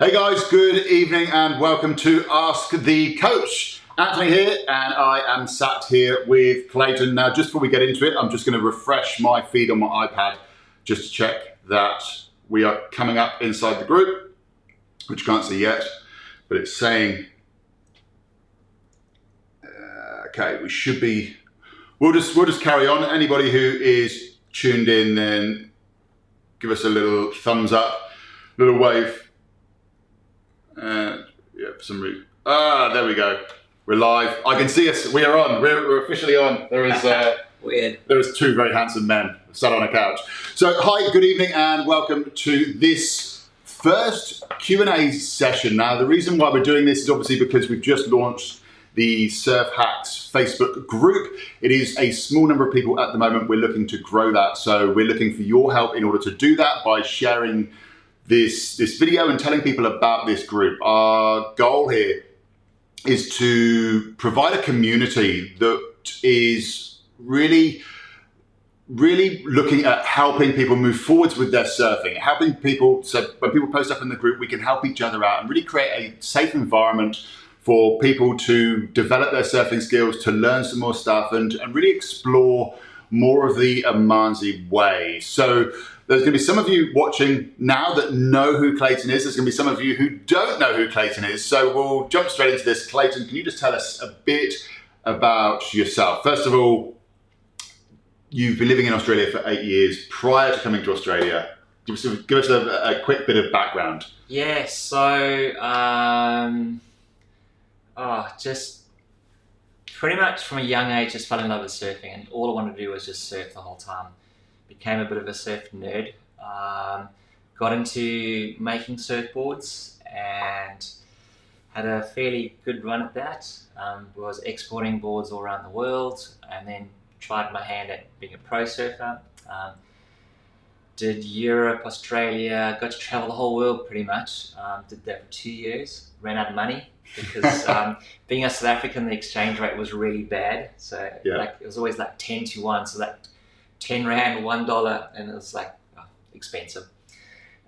Hey guys, good evening and welcome to Ask the Coach. Anthony here, and I am sat here with Clayton. Now, just before we get into it, I'm just going to refresh my feed on my iPad just to check that we are coming up inside the group, which you can't see yet, but it's saying, okay, we should be, we'll just carry on. Anybody who is tuned in, then give us a little thumbs up, little wave. Yeah, for some reason. There we go. We're live. I can see us. We are on. We're officially on. There is weird. There is two very handsome men sat on a couch. So, hi, good evening, and welcome to this first Q&A session. Now, the reason why we're doing this is obviously because we've just launched the Surf Hacks Facebook group. It is a small number of people at the moment. We're looking to grow that. So we're looking for your help in order to do that by sharing this video and telling people about this group. Our goal here is to provide a community that is really looking at helping people move forwards with their surfing, helping people, so when people post up in the group, we can help each other out and really create a safe environment for people to develop their surfing skills, to learn some more stuff, and really explore more of the Amanzi way. So there's going to be some of you watching now that know who Clayton is. There's going to be some of you who don't know who Clayton is. So we'll jump straight into this. Clayton, can you just tell us a bit about yourself? First of all, you've been living in Australia for 8 years. Prior to coming to Australia, give us a quick bit of background. Yeah, so just pretty much from a young age, just fell in love with surfing, and all I wanted to do was just surf the whole time. Became a bit of a surf nerd. Got into making surfboards and had a fairly good run at that. Was exporting boards all around the world, and then tried my hand at being a pro surfer. Did Europe, Australia, got to travel the whole world pretty much. Did that for 2 years, ran out of money because being a South African, the exchange rate was really bad. So it was always like 10 to 1, so that 10 Rand, $1, and it was like expensive.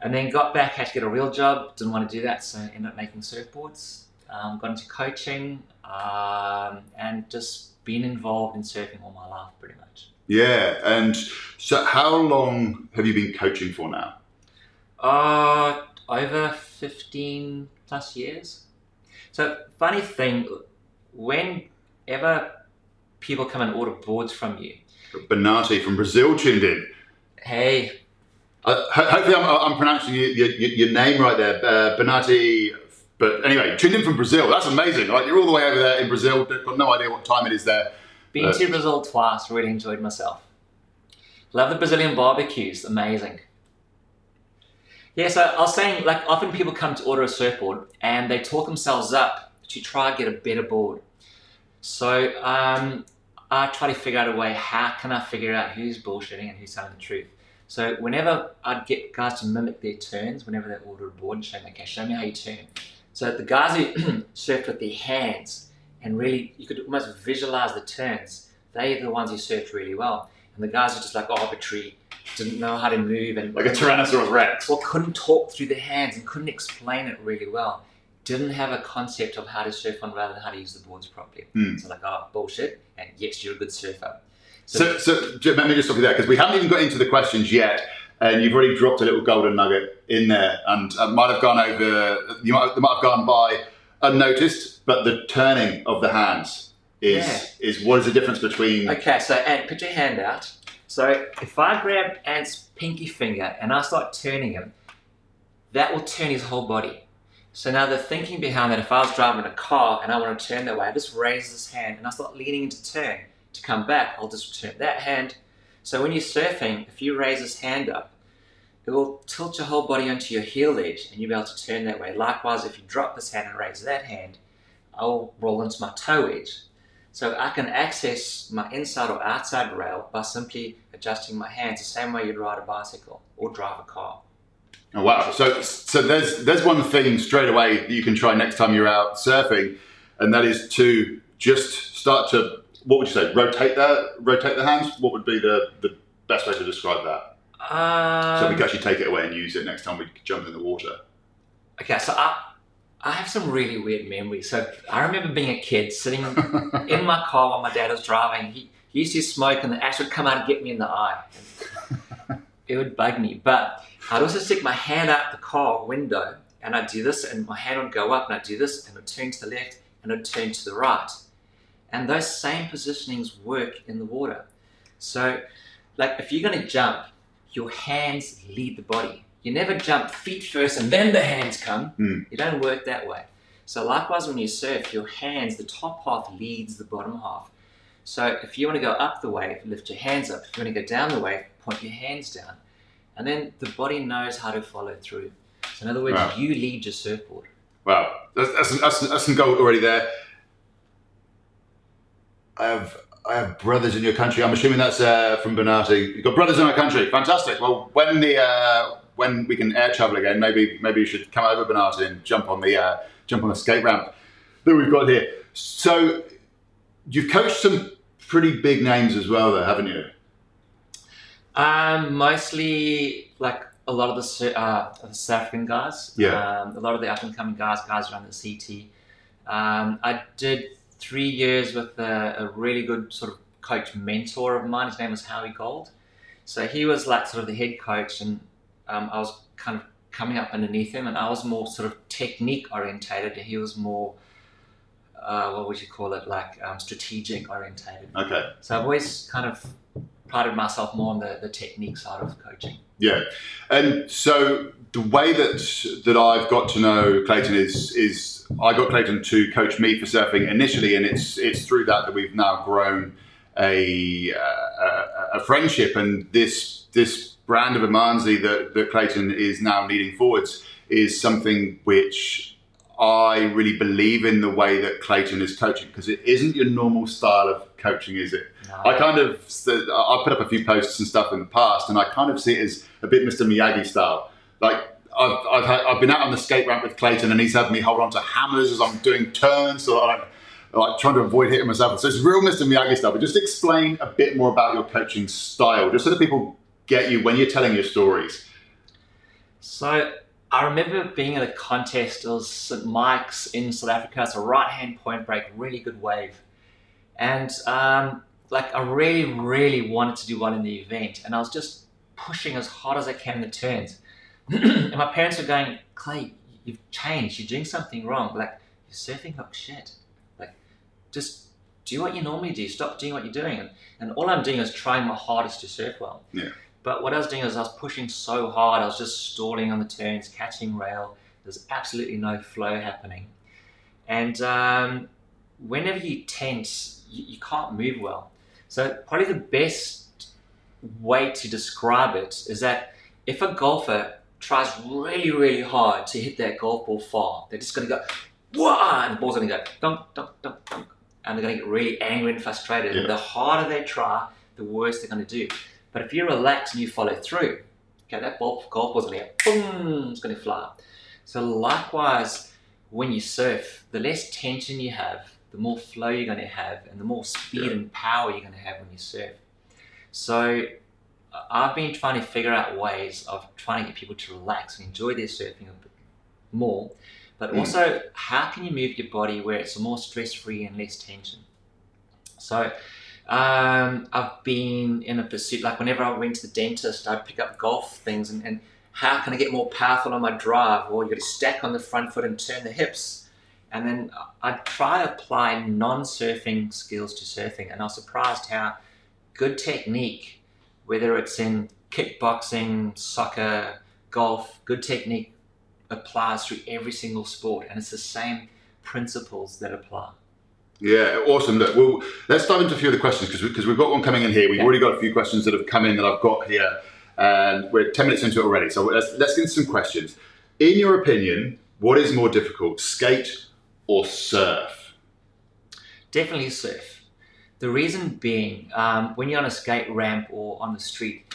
And then got back, had to get a real job, didn't want to do that, so ended up making surfboards. Got into coaching and just been involved in surfing all my life pretty much. Yeah, and so how long have you been coaching for now? Over 15 plus years. So funny thing, whenever people come and order boards from you, Benati from Brazil tuned in. Hey. Hopefully I'm pronouncing your name right there, Benati. But anyway, tuned in from Brazil. That's amazing. Like, you're all the way over there in Brazil. Got no idea what time it is there. Been to Brazil twice. Really enjoyed myself. Love the Brazilian barbecues. Amazing. Yeah, so I was saying, like, often people come to order a surfboard and they talk themselves up to try and get a better board. So I try to figure out a way, how can I figure out who's bullshitting and who's telling the truth? So whenever I'd get guys to mimic their turns, whenever they order a board and show me, okay, show me how you turn. So the guys who surfed with their hands and really, you could almost visualize the turns, they're the ones who surfed really well. And the guys are just like arbitrary, didn't know how to move. And like a Tyrannosaurus Rex. Or couldn't talk through their hands and couldn't explain it really well. Didn't have a concept of how to surf on rather than how to use the boards properly. So like, oh, bullshit, and yes, you're a good surfer. So let me just stop you there, because we haven't even got into the questions yet, and you've already dropped a little golden nugget in there, and it might have gone over, they might have gone by unnoticed, but the turning of the hands is what is the difference between... Okay, so Ant, put your hand out. So if I grab Ant's pinky finger and I start turning him, that will turn his whole body. So now the thinking behind that, if I was driving a car and I want to turn that way, I just raise this hand and I start leaning into turn. To come back, I'll just turn that hand. So when you're surfing, if you raise this hand up, it will tilt your whole body onto your heel edge and you'll be able to turn that way. Likewise, if you drop this hand and raise that hand, I'll roll into my toe edge. So I can access my inside or outside rail by simply adjusting my hands the same way you'd ride a bicycle or drive a car. Oh, wow. So there's one thing straight away that you can try next time you're out surfing, and that is to just start to, what would you say, rotate the hands? What would be the best way to describe that? So we can actually take it away and use it next time we jump in the water. Okay, so I have some really weird memories. So I remember being a kid sitting in my car while my dad was driving. He used to smoke and the ash would come out and get me in the eye. It would bug me. But I'd also stick my hand out the car window and I'd do this and my hand would go up and I'd do this and it would turn to the left and it would turn to the right. And those same positionings work in the water. So like if you're going to jump, your hands lead the body. You never jump feet first and then the hands come. You don't work that way. So likewise when you surf, your hands, the top half leads the bottom half. So if you want to go up the wave, lift your hands up. If you want to go down the wave, point your hands down. And then the body knows how to follow through. So in other words, you lead your surfboard. Wow, that's some gold already there. I have brothers in your country. I'm assuming that's from Bernati. You've got brothers in our country. Fantastic. Well, when we can air travel again, maybe you should come over Bernati and jump on the skate ramp that we've got here. So you've coached some pretty big names as well, though, haven't you? Mostly like a lot of the South African guys. A lot of the up and coming guys around the CT. I did 3 years with a really good sort of coach mentor of mine. His name was Howie Gold. So he was like sort of the head coach and I was kind of coming up underneath him and I was more sort of technique orientated and he was more, what would you call it, like strategic orientated. Okay. So I've always kind of prided myself more on the technique side of coaching. Yeah. And so the way that I've got to know Clayton is I got Clayton to coach me for surfing initially, and it's through that we've now grown a friendship, and this brand of Amanzi that Clayton is now leading forwards is something which I really believe in the way that Clayton is coaching, because it isn't your normal style of coaching, is it? No. I've put up a few posts and stuff in the past, and I kind of see it as a bit Mr. Miyagi style. Like I've been out on the skate ramp with Clayton, and he's had me hold on to hammers as I'm doing turns, so I'm like trying to avoid hitting myself. So it's real Mr. Miyagi style. But just explain a bit more about your coaching style, just so that people get you when you're telling your stories. So I remember being at a contest. It was St. Mike's in South Africa. It's a right-hand point break, really good wave. And I really, really wanted to do one in the event. And I was just pushing as hard as I can in the turns. And my parents were going, Clay, you've changed. You're doing something wrong. Like, your surfing looks shit. Like, just do what you normally do. Stop doing what you're doing. And all I'm doing is trying my hardest to surf well. Yeah. But what I was doing is I was pushing so hard. I was just stalling on the turns, catching rail. There's absolutely no flow happening. And whenever you tense, you can't move well. So probably the best way to describe it is that if a golfer tries really, really hard to hit that golf ball far, they're just going to go, wah, and the ball's going to go, dunk, dunk, dunk, dunk. And they're going to get really angry and frustrated. Yeah. And the harder they try, the worse they're going to do. But if you relax and you follow through, okay, that golf ball's going to go, boom, it's going to fly. So likewise, when you surf, the less tension you have, the more flow you're going to have, and the more speed and power you're going to have when you surf. So I've been trying to figure out ways of trying to get people to relax and enjoy their surfing a bit more, but also how can you move your body where it's more stress-free and less tension. So I've been in a pursuit, like whenever I went to the dentist, I'd pick up golf things and how can I get more powerful on my drive? Or you got to stack on the front foot and turn the hips. And then I'd try to apply non-surfing skills to surfing, and I was surprised how good technique, whether it's in kickboxing, soccer, golf, good technique applies through every single sport, and it's the same principles that apply. Yeah, awesome. Look, well, let's dive into a few of the questions because we've got one coming in here. We've already got a few questions that have come in that I've got here, and we're 10 minutes into it already. So let's get into some questions. In your opinion, what is more difficult, skate or surf? Definitely surf. The reason being, when you're on a skate ramp or on the street,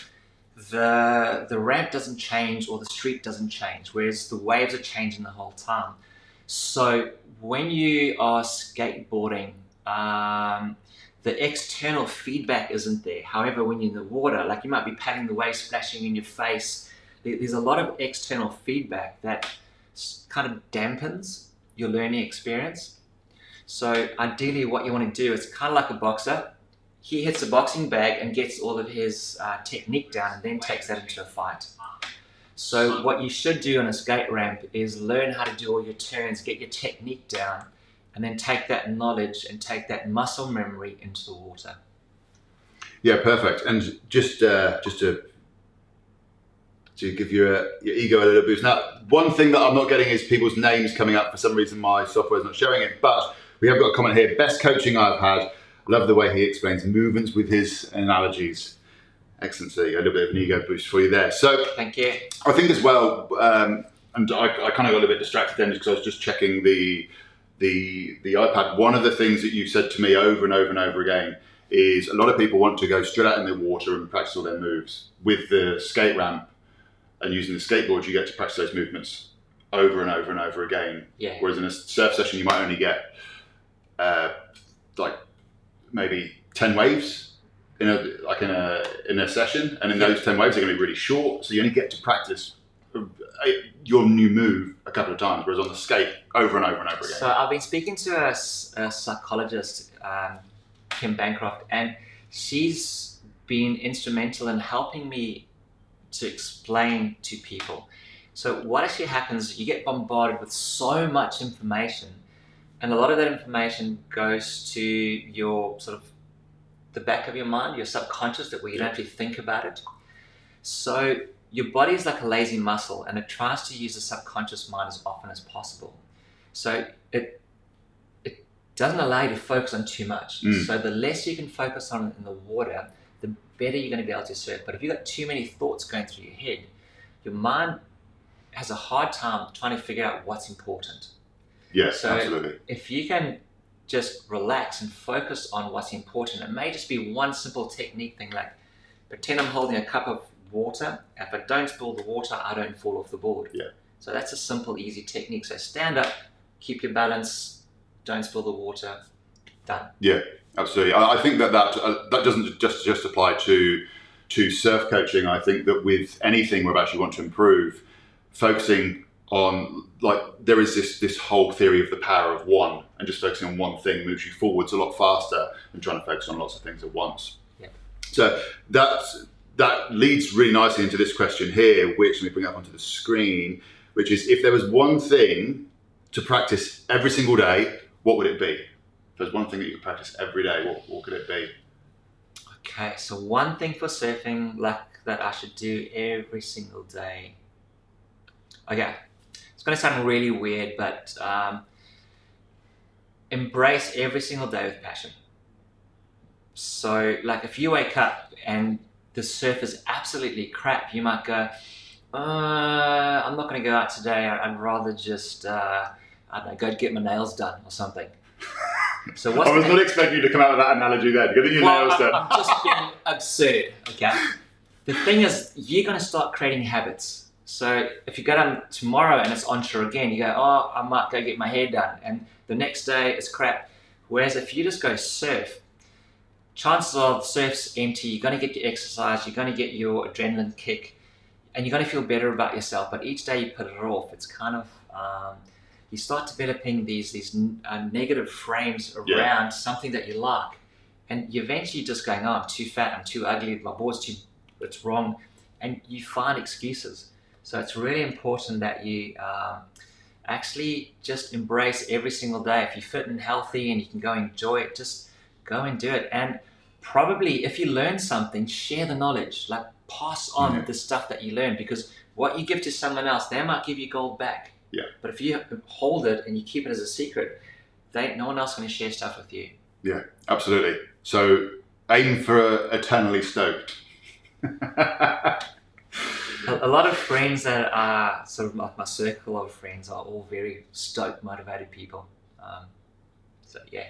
the ramp doesn't change or the street doesn't change, whereas the waves are changing the whole time. So when you are skateboarding, the external feedback isn't there. However, when you're in the water, like you might be paddling the wave, splashing in your face, there's a lot of external feedback that kind of dampens your learning experience. So ideally what you want to do is kind of like a boxer. He hits a boxing bag and gets all of his technique down and then takes that into a fight. So what you should do on a skate ramp is learn how to do all your turns, get your technique down, and then take that knowledge and take that muscle memory into the water. Yeah, perfect. And just to give your ego a little boost. Now, one thing that I'm not getting is people's names coming up. For some reason, my software is not showing it. But we have got a comment here. Best coaching I've had. Love the way he explains movements with his analogies. Excellent. So a little bit of an ego boost for you there. So thank you. I think as well, and I kind of got a bit distracted then because I was just checking the iPad. One of the things that you said to me over and over and over again is a lot of people want to go straight out in the water and practice all their moves. With the skate ramp and using the skateboard, you get to practice those movements over and over and over again. Yeah. Whereas in a surf session, you might only get like maybe 10 waves in a session, and in those 10 waves they're going to be really short, so you only get to practice your new move a couple of times, whereas on the skate over and over and over again. So I've been speaking to a psychologist, Kim Bancroft, and she's been instrumental in helping me to explain to people. So what actually happens, you get bombarded with so much information, and a lot of that information goes to your sort of the back of your mind, your subconscious, that where you don't actually think about it. So your body is like a lazy muscle, and it tries to use the subconscious mind as often as possible. So it doesn't allow you to focus on too much. So the less you can focus on in the water, the better you're going to be able to surf. But if you've got too many thoughts going through your head, your mind has a hard time trying to figure out what's important. Yes, so absolutely. If you can just relax and focus on what's important, it may just be one simple technique thing, like pretend I'm holding a cup of water. If I don't spill the water, I don't fall off the board. Yeah. So that's a simple, easy technique. So stand up, keep your balance, don't spill the water, done. Yeah, absolutely. I think that doesn't just apply to surf coaching. I think that with anything we actually want to improve, focusing on, like, there is this whole theory of the power of one, and just focusing on one thing moves you forwards a lot faster than trying to focus on lots of things at once. Yeah. So that leads really nicely into this question here, which let me bring up onto the screen, which is, if there was one thing to practice every single day, what would it be? If there's one thing that you could practice every day, what could it be? Okay, so one thing for surfing, like, that I should do every single day. Okay, it's going to sound really weird, but embrace every single day with passion. So, like, if you wake up and the surf is absolutely crap, you might go, I'm not going to go out today. I'd rather just, I don't know, go get my nails done or something. So I was not expecting you to come out with that analogy then. Getting your nails done. I'm just being absurd, okay? The thing is, you're going to start creating habits. So if you go down tomorrow and it's onshore again, you go, oh, I might go get my hair done. And the next day it's crap. Whereas if you just go surf, chances are the surf's empty, you're going to get your exercise, you're going to get your adrenaline kick, and you're going to feel better about yourself. But each day you put it off, it's kind of, you start developing these negative frames around something that you like. And you eventually just going, oh, I'm too fat, I'm too ugly, my board's too, it's wrong. And you find excuses. So it's really important that you actually just embrace every single day. If you're fit and healthy and you can go enjoy it, just go and do it. And probably if you learn something, share the knowledge, like pass on the stuff that you learn, because what you give to someone else, they might give you gold back. Yeah. But if you hold it and you keep it as a secret, no one else is going to share stuff with you. Yeah, absolutely. So aim for eternally stoked. A lot of friends that are sort of like my circle of friends are all very stoked, motivated people. So yeah.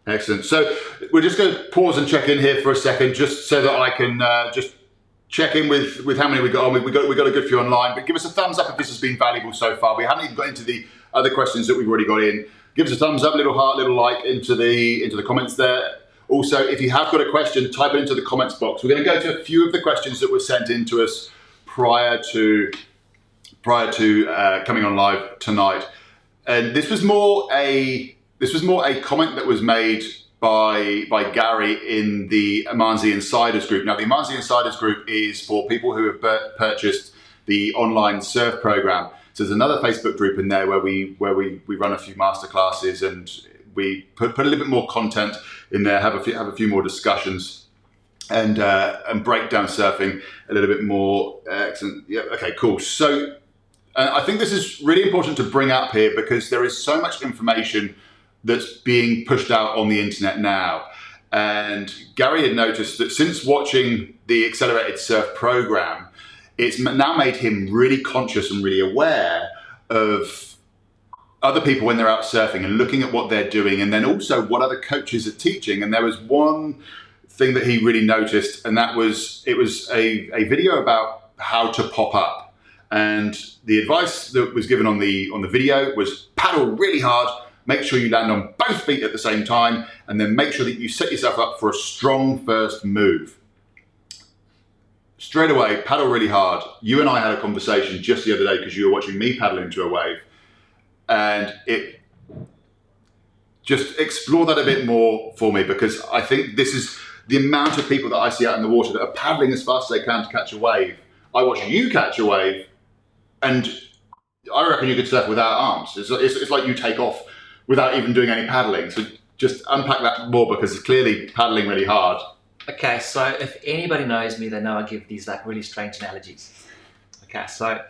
Excellent. So we're just going to pause and check in here for a second, just so that I can just check in with how many we got on. We got a good few online, but give us a thumbs up if this has been valuable so far. We haven't even got into the other questions that we've already got in. Give us a thumbs up, little heart, little like into the comments there. Also, if you have got a question, type it into the comments box. We're going to go to a few of the questions that were sent in to us prior to prior to coming on live tonight, and this was more a comment that was made by Gary in the Amanzi Insiders group. Now, the Amanzi Insiders group is for people who have purchased the online surf program. So there's another Facebook group in there where we run a few masterclasses, and we put a little bit more content in there, have a few more discussions, and break down surfing a little bit more. Excellent. Yeah. Okay. Cool. So I think this is really important to bring up here because there is so much information that's being pushed out on the internet now. And Gary had noticed that since watching the Accelerated Surf program, it's now made him really conscious and really aware of other people when they're out surfing and looking at what they're doing, and then also what other coaches are teaching. And there was one thing that he really noticed, and it was a video about how to pop up. And the advice that was given on the video was paddle really hard, make sure you land on both feet at the same time, and then make sure that you set yourself up for a strong first move. Straight away, paddle really hard. You and I had a conversation just the other day because you were watching me paddle into a wave, and it just explore that a bit more for me, because I think this is the amount of people that I see out in the water that are paddling as fast as they can to catch a wave. I watch you catch a wave, and I reckon you could surf without arms. It's like you take off without even doing any paddling. So just unpack that more, because it's clearly paddling really hard. Okay, so if anybody knows me, they know I give these like really strange analogies. Okay, so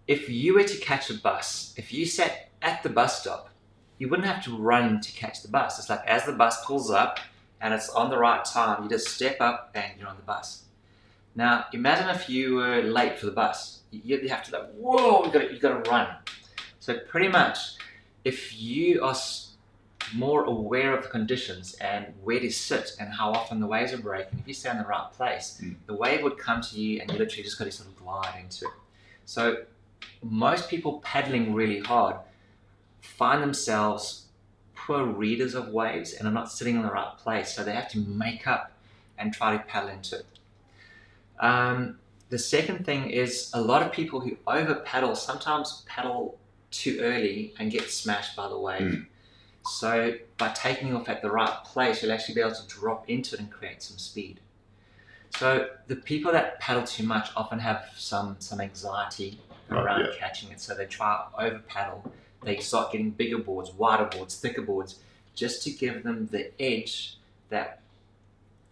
if you were to catch a bus, if you sat at the bus stop, you wouldn't have to run to catch the bus. It's like as the bus pulls up and it's on the right time, you just step up and you're on the bus. Now, imagine if you were late for the bus. You'd have to like, whoa, you got to run. So pretty much, if you are more aware of the conditions and where to sit and how often the waves are breaking, if you stay in the right place, the wave would come to you and you literally just got to sort of glide into it. So most people paddling really hard find themselves poor readers of waves and are not sitting in the right place, so they have to make up and try to paddle into it. The second thing is a lot of people who over paddle sometimes paddle too early and get smashed by the wave. So by taking off at the right place, you'll actually be able to drop into it and create some speed. So the people that paddle too much often have some anxiety around catching it. So they try over paddle. They start getting bigger boards, wider boards, thicker boards, just to give them the edge that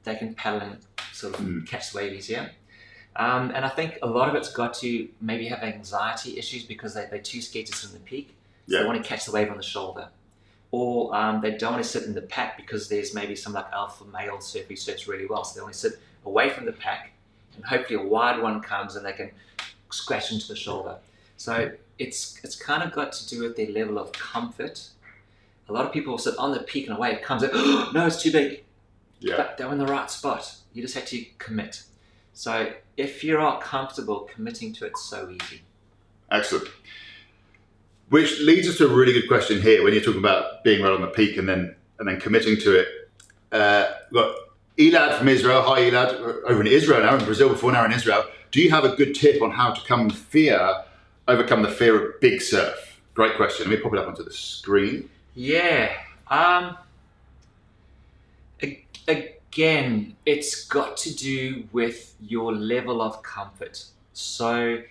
they can paddle and sort of catch the wave easier. And I think a lot of it's got to maybe have anxiety issues because they're too scared to sit in the peak. So they want to catch the wave on the shoulder. Or they don't want to sit in the pack because there's maybe some like alpha male surf who surfs really well. So they want to sit away from the pack and hopefully a wide one comes and they can scratch into the shoulder. So it's kind of got to do with their level of comfort. A lot of people will sit on the peak and a wave comes and, oh, no, it's too big. But they're in the right spot. You just have to commit. So if you are comfortable, committing to it's so easy. Excellent. Which leads us to a really good question here when you're talking about being right on the peak and then committing to it. We've got Elad from Israel. Hi, Elad. Over in Israel now, in Brazil before, now in Israel. Do you have a good tip on how to overcome the fear of big surf? Great question. Let me pop it up onto the screen. Yeah. Again, it's got to do with your level of comfort. So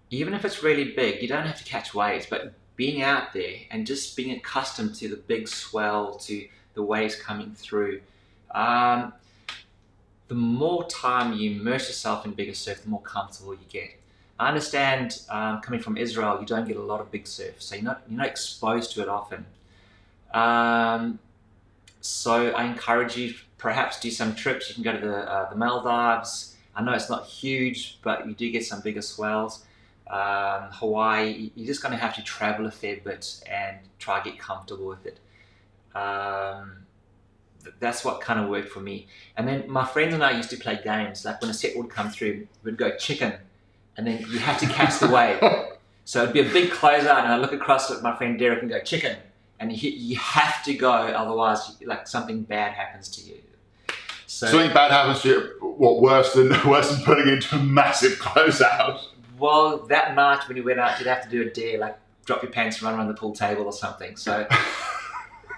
even if it's really big, you don't have to catch waves, but being out there and just being accustomed to the big swell, to the waves coming through, the more time you immerse yourself in bigger surf, the more comfortable you get. I understand coming from Israel, you don't get a lot of big surf, so you're not exposed to it often. So I encourage you, perhaps do some trips. You can go to the Maldives. I know it's not huge, but you do get some bigger swells. Hawaii, you're just going to have to travel a fair bit and try to get comfortable with it. That's what kind of worked for me. And then my friends and I used to play games. Like when a set would come through, we'd go chicken, and then you had to catch the wave. So it'd be a big closeout, and I look across at my friend Derek and go chicken, and you have to go, otherwise like something bad happens to you. So something bad happens to you. What, worse than putting into a massive closeout? Well, that night when you went out, you'd have to do a dare, like drop your pants and run around the pool table or something. So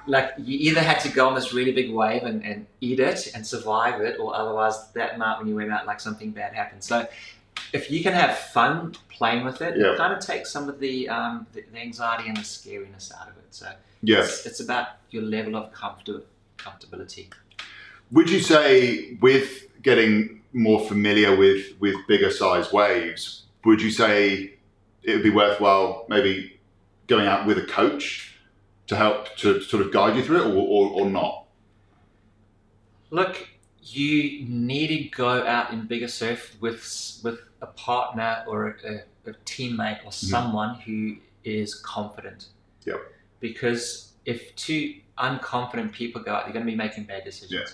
like you either had to go on this really big wave and eat it and survive it, or otherwise that night when you went out, like something bad happened. So if you can have fun playing with it, it kind of takes some of the anxiety and the scariness out of it. So it's about your level of comfortability. Would you say, with getting more familiar with bigger size waves, would you say it would be worthwhile maybe going out with a coach to help to sort of guide you through it, or not? Look, you need to go out in bigger surf with a partner or a teammate or someone who is confident. Yep. Because if two unconfident people go out, they're going to be making bad decisions. Yeah.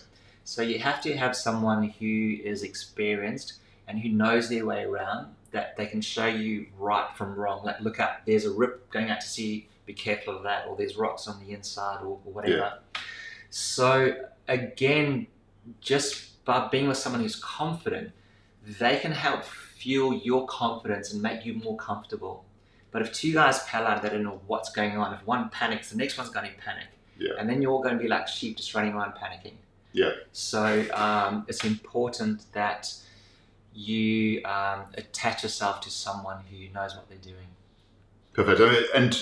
So you have to have someone who is experienced and who knows their way around, that they can show you right from wrong. Like, look up, there's a rip going out to sea, be careful of that, or there's rocks on the inside, or whatever. Yeah. So again, just by being with someone who's confident, they can help fuel your confidence and make you more comfortable. But if two guys pal out, they don't know what's going on. If one panics, the next one's going to panic. Yeah. And then you're all going to be like sheep just running around panicking. Yeah. So it's important that you attach yourself to someone who knows what they're doing. Perfect. And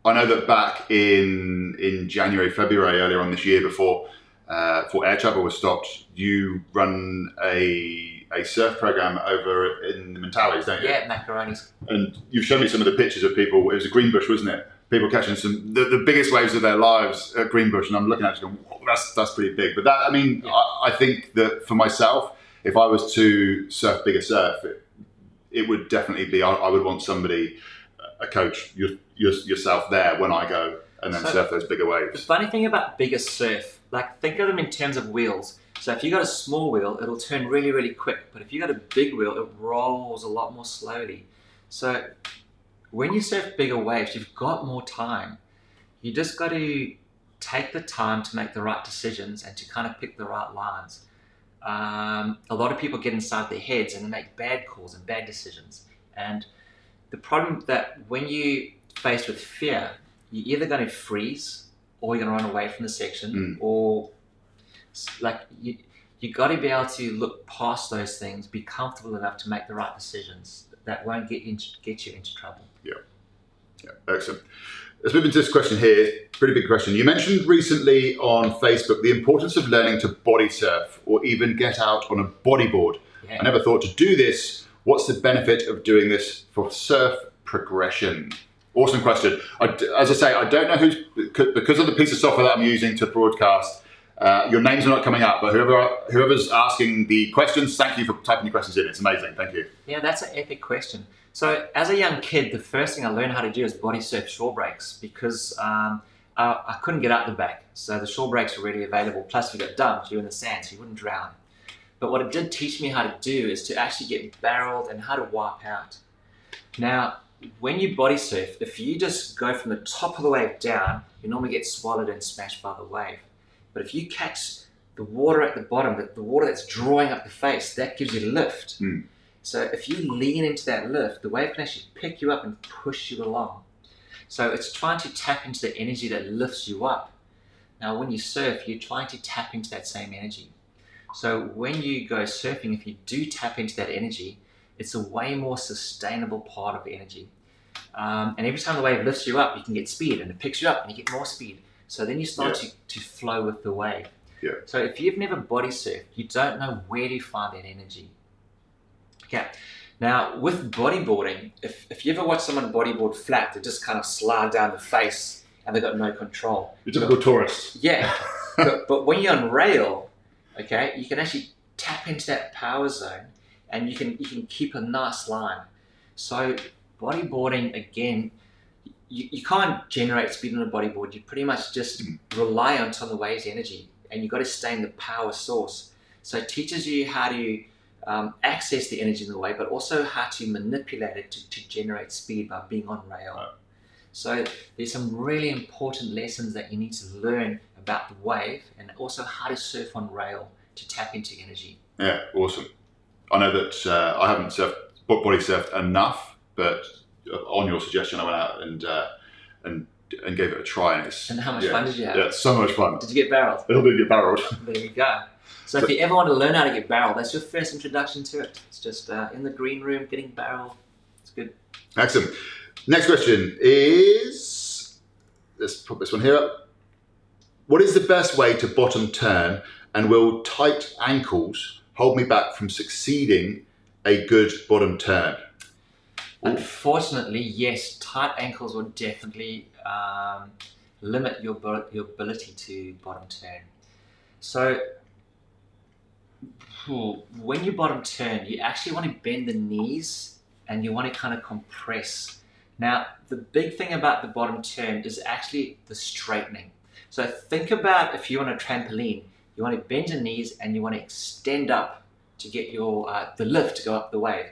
I know that back in January, February, earlier on this year, before air travel was stopped, you run a surf program over in the Mentawais, don't you? Yeah, macaronis. And you've shown me some of the pictures of people. It was a Greenbush, wasn't it? People catching the biggest waves of their lives at Greenbush, and I'm looking at it going, whoa, that's pretty big. But that, I mean, yeah. I think that for myself, if I was to surf bigger surf, it would definitely be, I would want somebody, a coach, yourself there when I go and then surf those bigger waves. The funny thing about bigger surf, like think of them in terms of wheels. So if you got a small wheel, it'll turn really, really quick. But if you got a big wheel, it rolls a lot more slowly. So when you surf bigger waves, you've got more time. You just got to take the time to make the right decisions and to kind of pick the right lines. A lot of people get inside their heads and they make bad calls and bad decisions. And the problem that when you faced with fear, you're either going to freeze or you're going to run away from the section, or like you got to be able to look past those things, be comfortable enough to make the right decisions that won't get you into trouble. Yeah, excellent. Let's move into this question here. Pretty big question. You mentioned recently on Facebook the importance of learning to body surf or even get out on a bodyboard. Yeah. I never thought to do this. What's the benefit of doing this for surf progression? Awesome question. As I say, I don't know because of the piece of software that I'm using to broadcast, your names are not coming up, but whoever's asking the questions, thank you for typing your questions in. It's amazing. Thank you. Yeah, that's an epic question. So as a young kid, the first thing I learned how to do is body surf shore breaks, because I couldn't get out the back. So the shore breaks were readily available. Plus, if you got dumped, you're in the sand, so you wouldn't drown. But what it did teach me how to do is to actually get barreled and how to wipe out. Now, when you body surf, if you just go from the top of the wave down, you normally get swallowed and smashed by the wave. But if you catch the water at the bottom, the water that's drawing up the face, that gives you lift. So if you lean into that lift, the wave can actually pick you up and push you along. So it's trying to tap into the energy that lifts you up. Now, when you surf, you're trying to tap into that same energy. So when you go surfing, if you do tap into that energy, it's a way more sustainable part of the energy. And every time the wave lifts you up, you can get speed, and it picks you up and you get more speed. So then you start to flow with the wave. Yeah. So if you've never body surfed, you don't know where to find that energy. Okay. Now with bodyboarding, if you ever watch someone bodyboard flat, they just kind of slide down the face and they've got no control. You're typical tourist. Yeah. but when you're on rail, okay, you can actually tap into that power zone and you can keep a nice line. So bodyboarding, again, you can't generate speed on a bodyboard. You pretty much just rely on the wave's energy, and you've got to stay in the power source. So it teaches you how to access the energy in the wave, but also how to manipulate it to generate speed by being on rail. Right. So there's some really important lessons that you need to learn about the wave, and also how to surf on rail to tap into energy. Yeah, awesome. I know that I haven't surfed body surfed enough, but on your suggestion, I went out and gave it a try. And how much fun did you have? Yeah, so much fun. Did you get barreled? I did get barreled. There you go. So if you ever want to learn how to get barreled, that's your first introduction to it. It's just in the green room getting barreled. It's good. Excellent. Next question is, let's put this one here up. What is the best way to bottom turn, and will tight ankles hold me back from succeeding a good bottom turn? Unfortunately, yes, tight ankles will definitely limit your ability to bottom turn. So when you bottom turn, you actually want to bend the knees and you want to kind of compress. Now, the big thing about the bottom turn is actually the straightening. So think about if you're on a trampoline, you want to bend your knees and you want to extend up to get your the lift to go up the wave.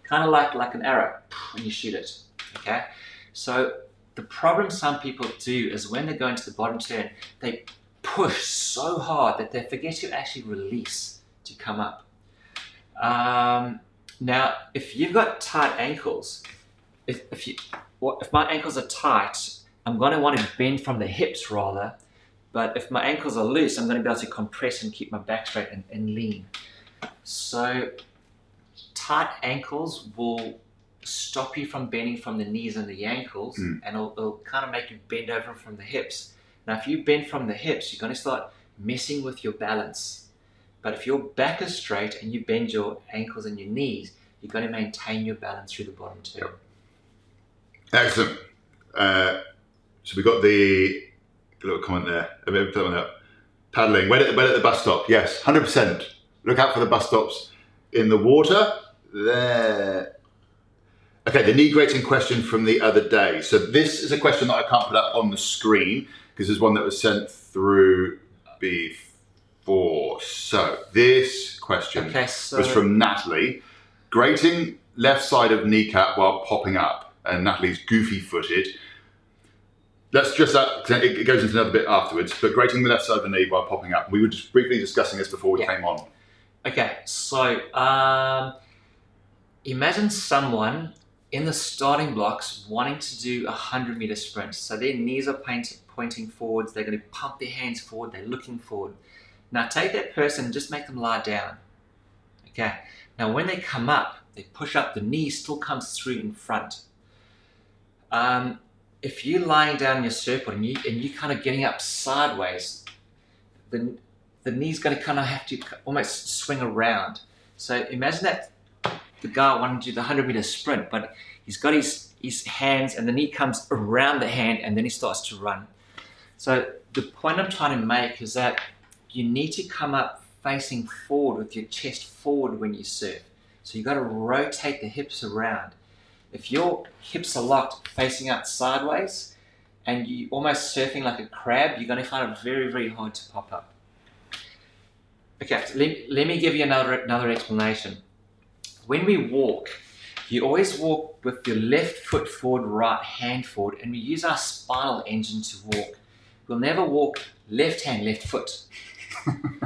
Kind of like an arrow when you shoot it, okay? So the problem some people do is when they go into the bottom turn, they push so hard that they forget to actually release to come up. Now, if you've got tight ankles, if my ankles are tight, I'm going to want to bend from the hips rather, but if my ankles are loose, I'm going to be able to compress and keep my back straight and lean. So tight ankles will stop you from bending from the knees and the ankles, and it'll kind of make you bend over from the hips. Now, if you bend from the hips, you're going to start messing with your balance. But if your back is straight and you bend your ankles and your knees, you're going to maintain your balance through the bottom turn. Excellent. So we got the little comment there. Paddling. Wait at the bus stop. Yes, 100%. Look out for the bus stops in the water. There. Okay, the knee grating question from the other day. So this is a question that I can't put up on the screen because there's one that was sent through before. So this question was from Natalie. Grating left side of kneecap while popping up, and Natalie's goofy-footed. Let's just it goes into another bit afterwards, but grating the left side of the knee while popping up. We were just briefly discussing this before we came on. Okay, so imagine someone in the starting blocks wanting to do a 100-meter sprint. So their knees are pointing forwards, they're going to pump their hands forward, they're looking forward. Now take that person and just make them lie down. Okay, now when they come up, they push up, the knee still comes through in front. If you're lying down in your surfboard and you're kind of getting up sideways, the knee's going to kind of have to almost swing around. So imagine that the guy wanting to do the 100-meter sprint, but he's got his hands and the knee comes around the hand and then he starts to run. So the point I'm trying to make is that you need to come up facing forward with your chest forward when you surf. So you've got to rotate the hips around. If your hips are locked facing out sideways and you're almost surfing like a crab, you're going to find it very, very hard to pop up. Okay, so let me give you another explanation. When we walk, you always walk with your left foot forward, right hand forward, and we use our spinal engine to walk. We'll never walk left hand, left foot.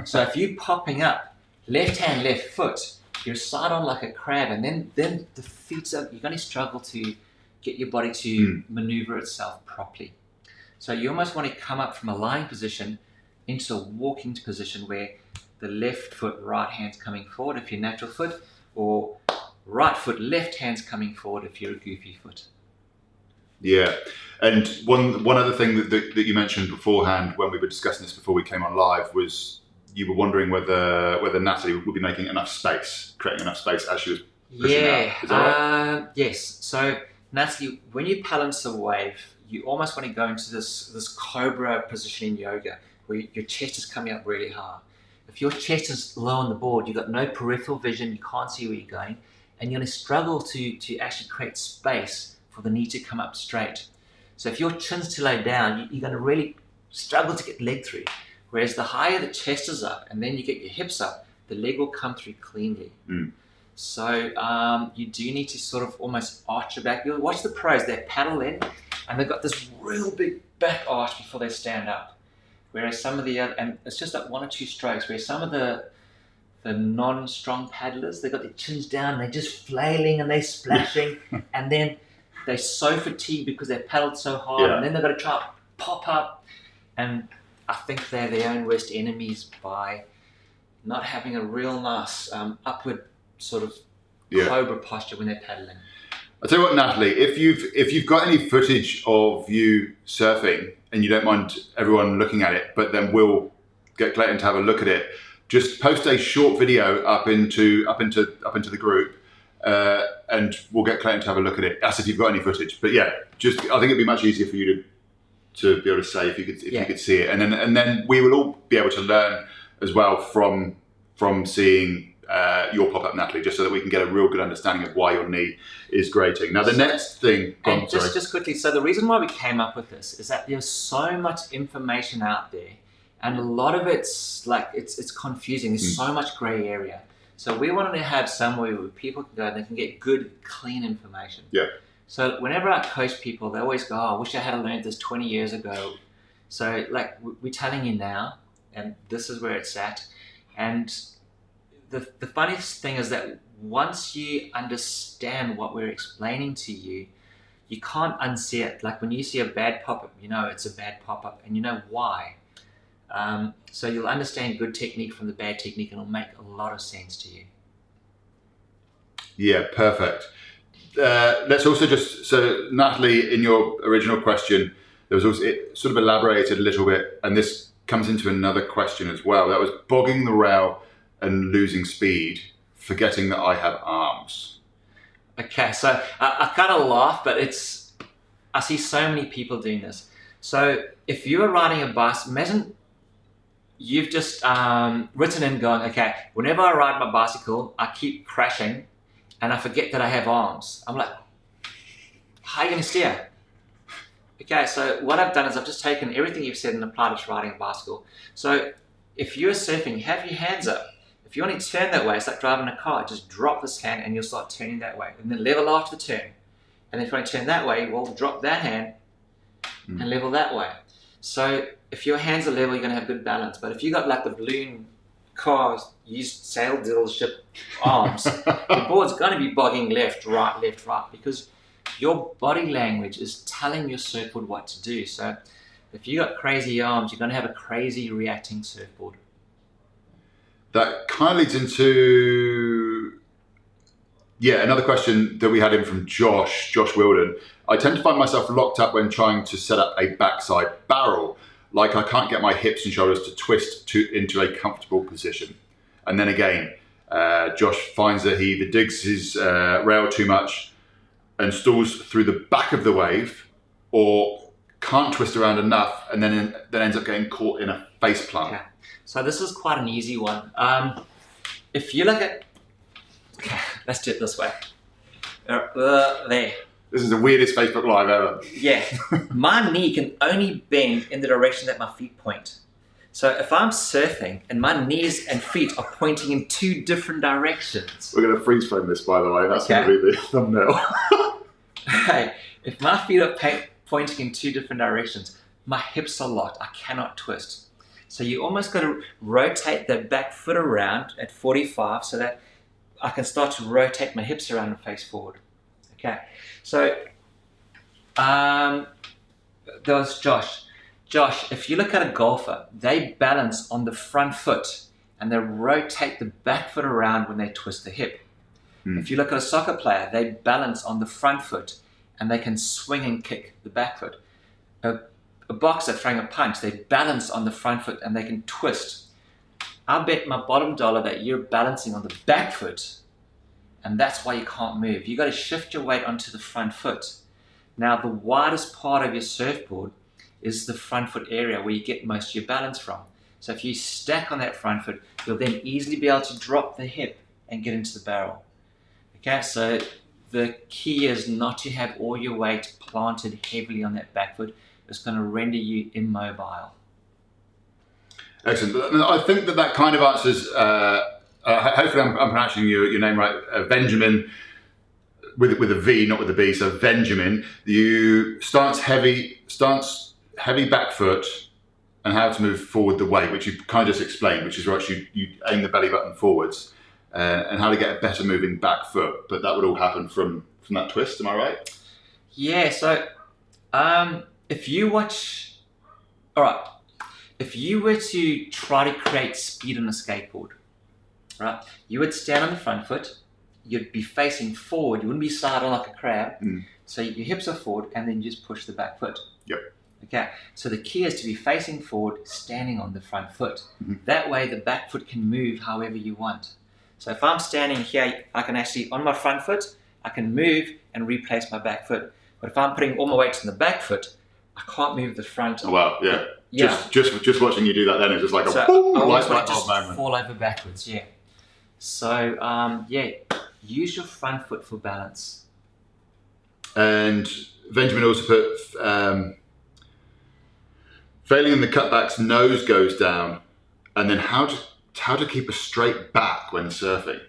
So if you're popping up, left hand, left foot, you're side on like a crab, and then the feet you're going to struggle to get your body to maneuver itself properly. So you almost want to come up from a lying position into a walking position where the left foot, right hand's coming forward if you're natural foot, or right foot, left hand's coming forward if you're a goofy foot. Yeah, and one other thing that you mentioned beforehand when we were discussing this before we came on live was you were wondering whether Natalie would be making enough space, creating enough space as she was pushing out. Is that right? Yes. So Natalie, when you balance a wave, you almost want to go into this cobra position in yoga where your chest is coming up really high. If your chest is low on the board, you've got no peripheral vision, you can't see where you're going, and you're going to struggle to actually create space for the knee to come up straight. So if your chin's too low down, you're going to really struggle to get the leg through. Whereas the higher the chest is up and then you get your hips up, the leg will come through cleanly. So you do need to sort of almost arch your back. You'll watch the pros, they paddle in and they've got this real big back arch before they stand up. Whereas some of the other, and it's just like one or two strokes, where some of the the non-strong paddlers. They've got their chins down, and they're just flailing and they're splashing, and then they're so fatigued because they've paddled so hard, and then they've got to try to pop up. And I think they're their own worst enemies by not having a real nice upward sort of cobra posture when they're paddling. I'll tell you what, Natalie, if you've got any footage of you surfing and you don't mind everyone looking at it, but then we'll get Clayton to have a look at it, just post a short video up into the group, and we'll get Clayton to have a look at it. That's if you've got any footage. But yeah, just I think it'd be much easier for you to be able to say if you could see it, and then we will all be able to learn as well from seeing your pop up, Natalie, just so that we can get a real good understanding of why your knee is grating. Now the next thing, just quickly, so the reason why we came up with this is that there's so much information out there. And a lot of it's like, it's confusing. There's so much gray area. So we wanted to have somewhere where people can go and they can get good, clean information. Yeah. So whenever I coach people, they always go, oh, I wish I had learned this 20 years ago. So like, we're telling you now, and this is where it's at. And the funniest thing is that once you understand what we're explaining to you, you can't unsee it. Like when you see a bad pop-up, you know it's a bad pop-up and you know why. So you'll understand good technique from the bad technique, and it'll make a lot of sense to you. Yeah, perfect. Let's also so Natalie, in your original question, there was also, it sort of elaborated a little bit, and this comes into another question as well. That was bogging the rail and losing speed, forgetting that I have arms. Okay, so I kind of laugh, but I see so many people doing this. So if you are riding a bus, imagine you've just written in going, okay, whenever I ride my bicycle, I keep crashing and I forget that I have arms. I'm like, how are you going to steer? Okay, so what I've done is I've just taken everything you've said and applied it to riding a bicycle. So if you're surfing, have your hands up. If you want to turn that way, it's like driving a car. Just drop this hand and you'll start turning that way. And then level after the turn. And then if you want to turn that way, well, drop that hand and level that way. So if your hands are level, you're going to have good balance. But if you got like the balloon cars, used sail ship arms, the board's going to be bogging left, right, because your body language is telling your surfboard what to do. So if you got crazy arms, you're going to have a crazy reacting surfboard. That kind of leads into, another question that we had in from Josh Wilden. I tend to find myself locked up when trying to set up a backside barrel. Like I can't get my hips and shoulders to twist into a comfortable position. And then again, Josh finds that he either digs his rail too much and stalls through the back of the wave, or can't twist around enough and then ends up getting caught in a face plant. Okay. So this is quite an easy one. If you look at, okay, let's do it this way. There. This is the weirdest Facebook Live ever. Yeah, my knee can only bend in the direction that my feet point. So if I'm surfing and my knees and feet are pointing in two different directions. We're going to freeze frame this, by the way. That's going to be the thumbnail. Hey, if my feet are pointing in two different directions, my hips are locked. I cannot twist. So you almost got to rotate the back foot around at 45 so that I can start to rotate my hips around and face forward. Okay, so there was Josh. Josh, if you look at a golfer, they balance on the front foot and they rotate the back foot around when they twist the hip. If you look at a soccer player, they balance on the front foot and they can swing and kick the back foot. A boxer throwing a punch, they balance on the front foot and they can twist. I bet my bottom dollar that you're balancing on the back foot, and that's why you can't move. You got to shift your weight onto the front foot. Now, the widest part of your surfboard is the front foot area where you get most of your balance from. So if you stack on that front foot, you'll then easily be able to drop the hip and get into the barrel. Okay, so the key is not to have all your weight planted heavily on that back foot. It's going to render you immobile. Excellent. I think that kind of answers, hopefully I'm pronouncing your name right, Benjamin, with a V, not with a B, so Benjamin. You stance heavy back foot and how to move forward the weight, which you kind of just explained, which is right, you aim the belly button forwards, and how to get a better moving back foot. But that would all happen from that twist, am I right? Yeah, so if you were to try to create speed on a skateboard, right, you would stand on the front foot, you'd be facing forward, you wouldn't be side on like a crab, so your hips are forward, and then you just push the back foot. Yep. Okay, so the key is to be facing forward, standing on the front foot. That way the back foot can move however you want. So if I'm standing here, I can actually, on my front foot, I can move and replace my back foot. But if I'm putting all my weight on the back foot, I can't move the front. Oh, wow, yeah. Yeah. Just watching you do that then is just like a so boom, I light want to bulb just moment. fall over backwards, yeah. So, use your front foot for balance. And Benjamin also put, failing in the cutbacks, nose goes down, and then how to keep a straight back when surfing.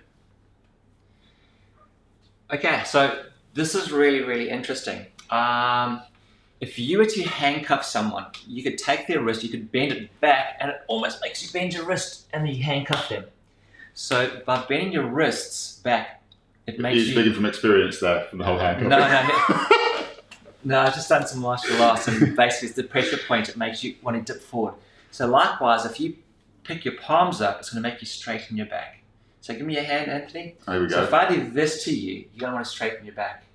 Okay, so this is really, really interesting. If you were to handcuff someone, you could take their wrist, you could bend it back, and it almost makes you bend your wrist, and then you handcuff them. So by bending your wrists back, it makes He's speaking from experience there, from the whole handcuff. No, I've just done some martial arts, and basically it's the pressure point that makes you want to dip forward. So likewise, if you pick your palms up, it's going to make you straighten your back. So give me your hand, Anthony. There we go. So if I do this to you, you're going to want to straighten your back.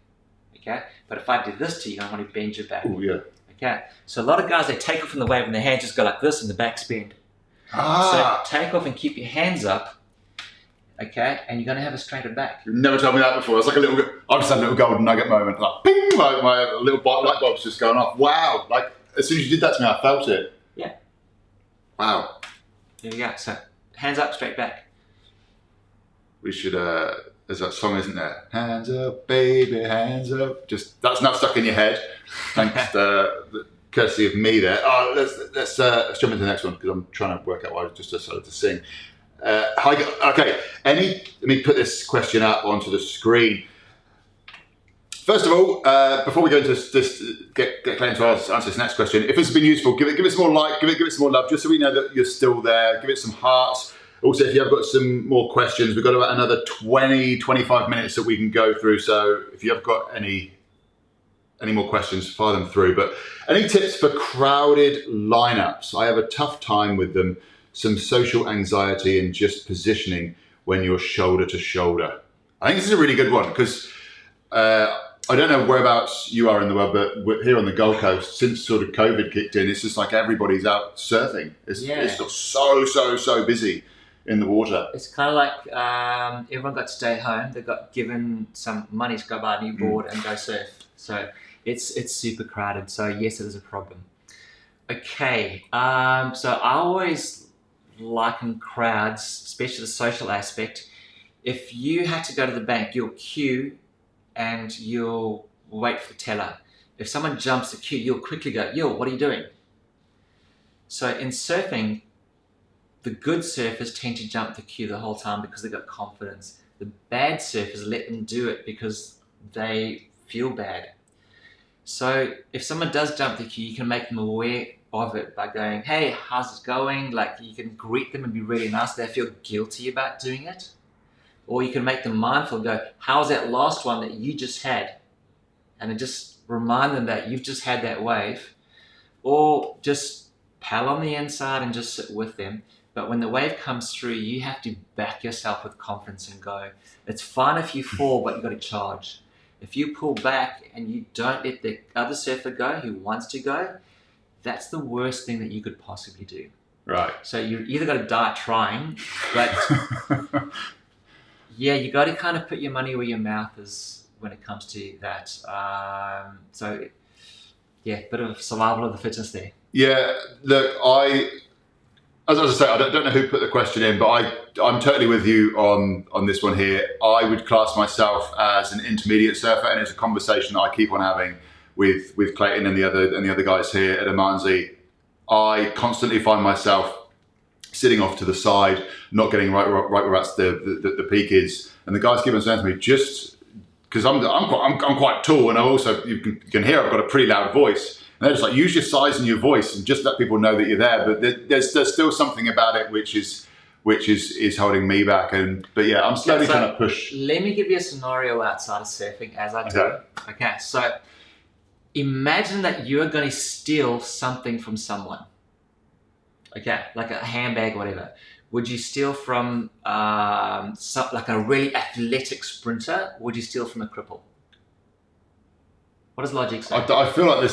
Okay? But if I do this to you, you're going to want to bend your back. Oh, yeah. Okay? So a lot of guys, they take off from the wave and their hands just go like this and the back's bend. Ah. So take off and keep your hands up. Okay? And you're going to have a straighter back. You've never told me that before. It's like I just had a little golden nugget moment. Like, ping, like my little light bulb's just going off. Wow. Like, as soon as you did that to me, I felt it. Yeah. Wow. There we go. So hands up, straight back. We should, there's that song, isn't there? Hands up, baby, hands up. Just, that's now stuck in your head. Thanks, courtesy of me there. Oh, let's jump into the next one because I'm trying to work out why I just decided to sing. Okay, let me put this question up onto the screen. First of all, before we go into this, get Clayton to answer this next question. If this has been useful, give it some more like, give it some more love, just so we know that you're still there. Give it some hearts. Also, if you have got some more questions, we've got about another 20, 25 minutes that we can go through. So if you have got any more questions, fire them through. But any tips for crowded lineups? I have a tough time with them. Some social anxiety and just positioning when you're shoulder to shoulder. I think this is a really good one because I don't know whereabouts you are in the world, but here on the Gold Coast, since sort of COVID kicked in, it's just like everybody's out surfing. It's got so busy in the water. It's kind of like everyone got to stay home. They got given some money to go buy a new board and go surf. So it's super crowded. So yes, it is a problem. Okay, so I always liken crowds, especially the social aspect. If you had to go to the bank, you'll queue and you'll wait for the teller. If someone jumps the queue, you'll quickly go, yo, what are you doing? So in surfing, the good surfers tend to jump the queue the whole time because they've got confidence. The bad surfers let them do it because they feel bad. So if someone does jump the queue, you can make them aware of it by going, hey, how's it going? Like, you can greet them and be really nice. They feel guilty about doing it. Or you can make them mindful and go, how's that last one that you just had? And then just remind them that you've just had that wave. Or just paddle on the inside and just sit with them. But when the wave comes through, you have to back yourself with confidence and go. It's fine if you fall, but you've got to charge. If you pull back and you don't let the other surfer go who wants to go, that's the worst thing that you could possibly do. Right. So you either got to die trying, but yeah, you got to kind of put your money where your mouth is when it comes to that. So yeah, bit of survival of the fittest there. Yeah, look, as I say, I don't know who put the question in, but I'm totally with you on this one here. I would class myself as an intermediate surfer, and it's a conversation that I keep on having with Clayton and the other guys here at Amanzi. I constantly find myself sitting off to the side, not getting right where that's the peak is, and the guys keep on saying to me, just because I'm quite tall, and I also you can hear I've got a pretty loud voice. they're just like, use your size and your voice and just let people know that you're there. But there's still something about it which is holding me back. But yeah, I'm slowly trying to push. Let me give you a scenario outside of surfing as I do. Okay, so imagine that you're going to steal something from someone. Okay, like a handbag or whatever. Would you steal from like a really athletic sprinter, or would you steal from a cripple? What does logic say? I feel like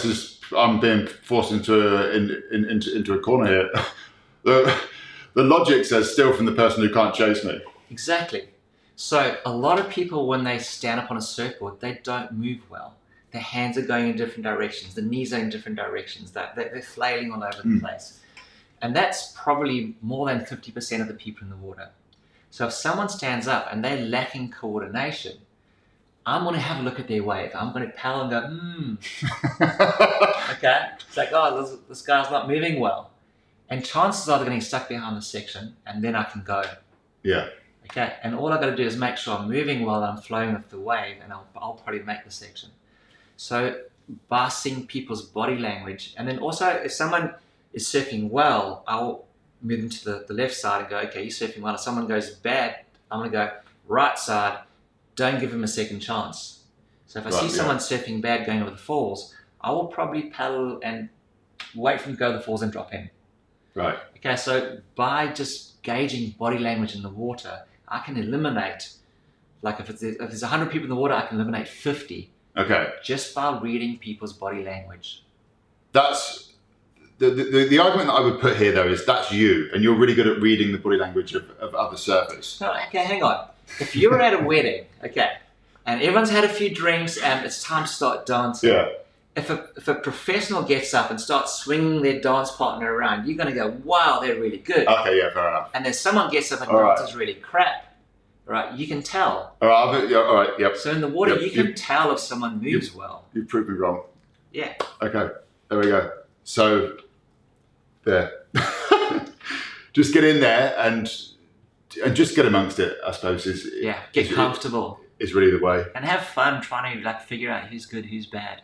I'm being forced into a corner here. The logic says steal from the person who can't chase me. Exactly. So a lot of people, when they stand up on a surfboard, they don't move well. Their hands are going in different directions. The knees are in different directions. They're flailing all over the place. And that's probably more than 50% of the people in the water. So if someone stands up and they're lacking coordination, I'm going to have a look at their wave. I'm going to paddle and go, okay. It's like, oh, this guy's not moving well. And chances are they're getting stuck behind the section, and then I can go. Yeah. Okay. And all I've got to do is make sure I'm moving well, I'm flowing with the wave, and I'll probably make the section. So by seeing people's body language, and then also if someone is surfing well, I'll move them to the left side and go, okay, you're surfing well. If someone goes bad, I'm going to go right side. Don't give them a second chance. So if I see someone surfing bad going over the falls, I will probably paddle and wait for them to go to the falls and drop in. Right. Okay, so by just gauging body language in the water, I can eliminate, like if there's 100 people in the water, I can eliminate 50. Okay. Just by reading people's body language. That's the argument that I would put here, though, is that's you, and you're really good at reading the body language of other surfers. No, okay, hang on. If you're at a wedding, okay, and everyone's had a few drinks and it's time to start dancing. Yeah. If a professional gets up and starts swinging their dance partner around, you're going to go, wow, they're really good. Okay, yeah, fair enough. And then someone gets up and dances really crap, right? You can tell. All right, yep. So in the water, you can tell if someone moves well. You've proved me wrong. Yeah. Okay, there we go. So, there. Just get in there and just get amongst it, I suppose. Get comfortable. Is really the way. And have fun trying to figure out who's good, who's bad.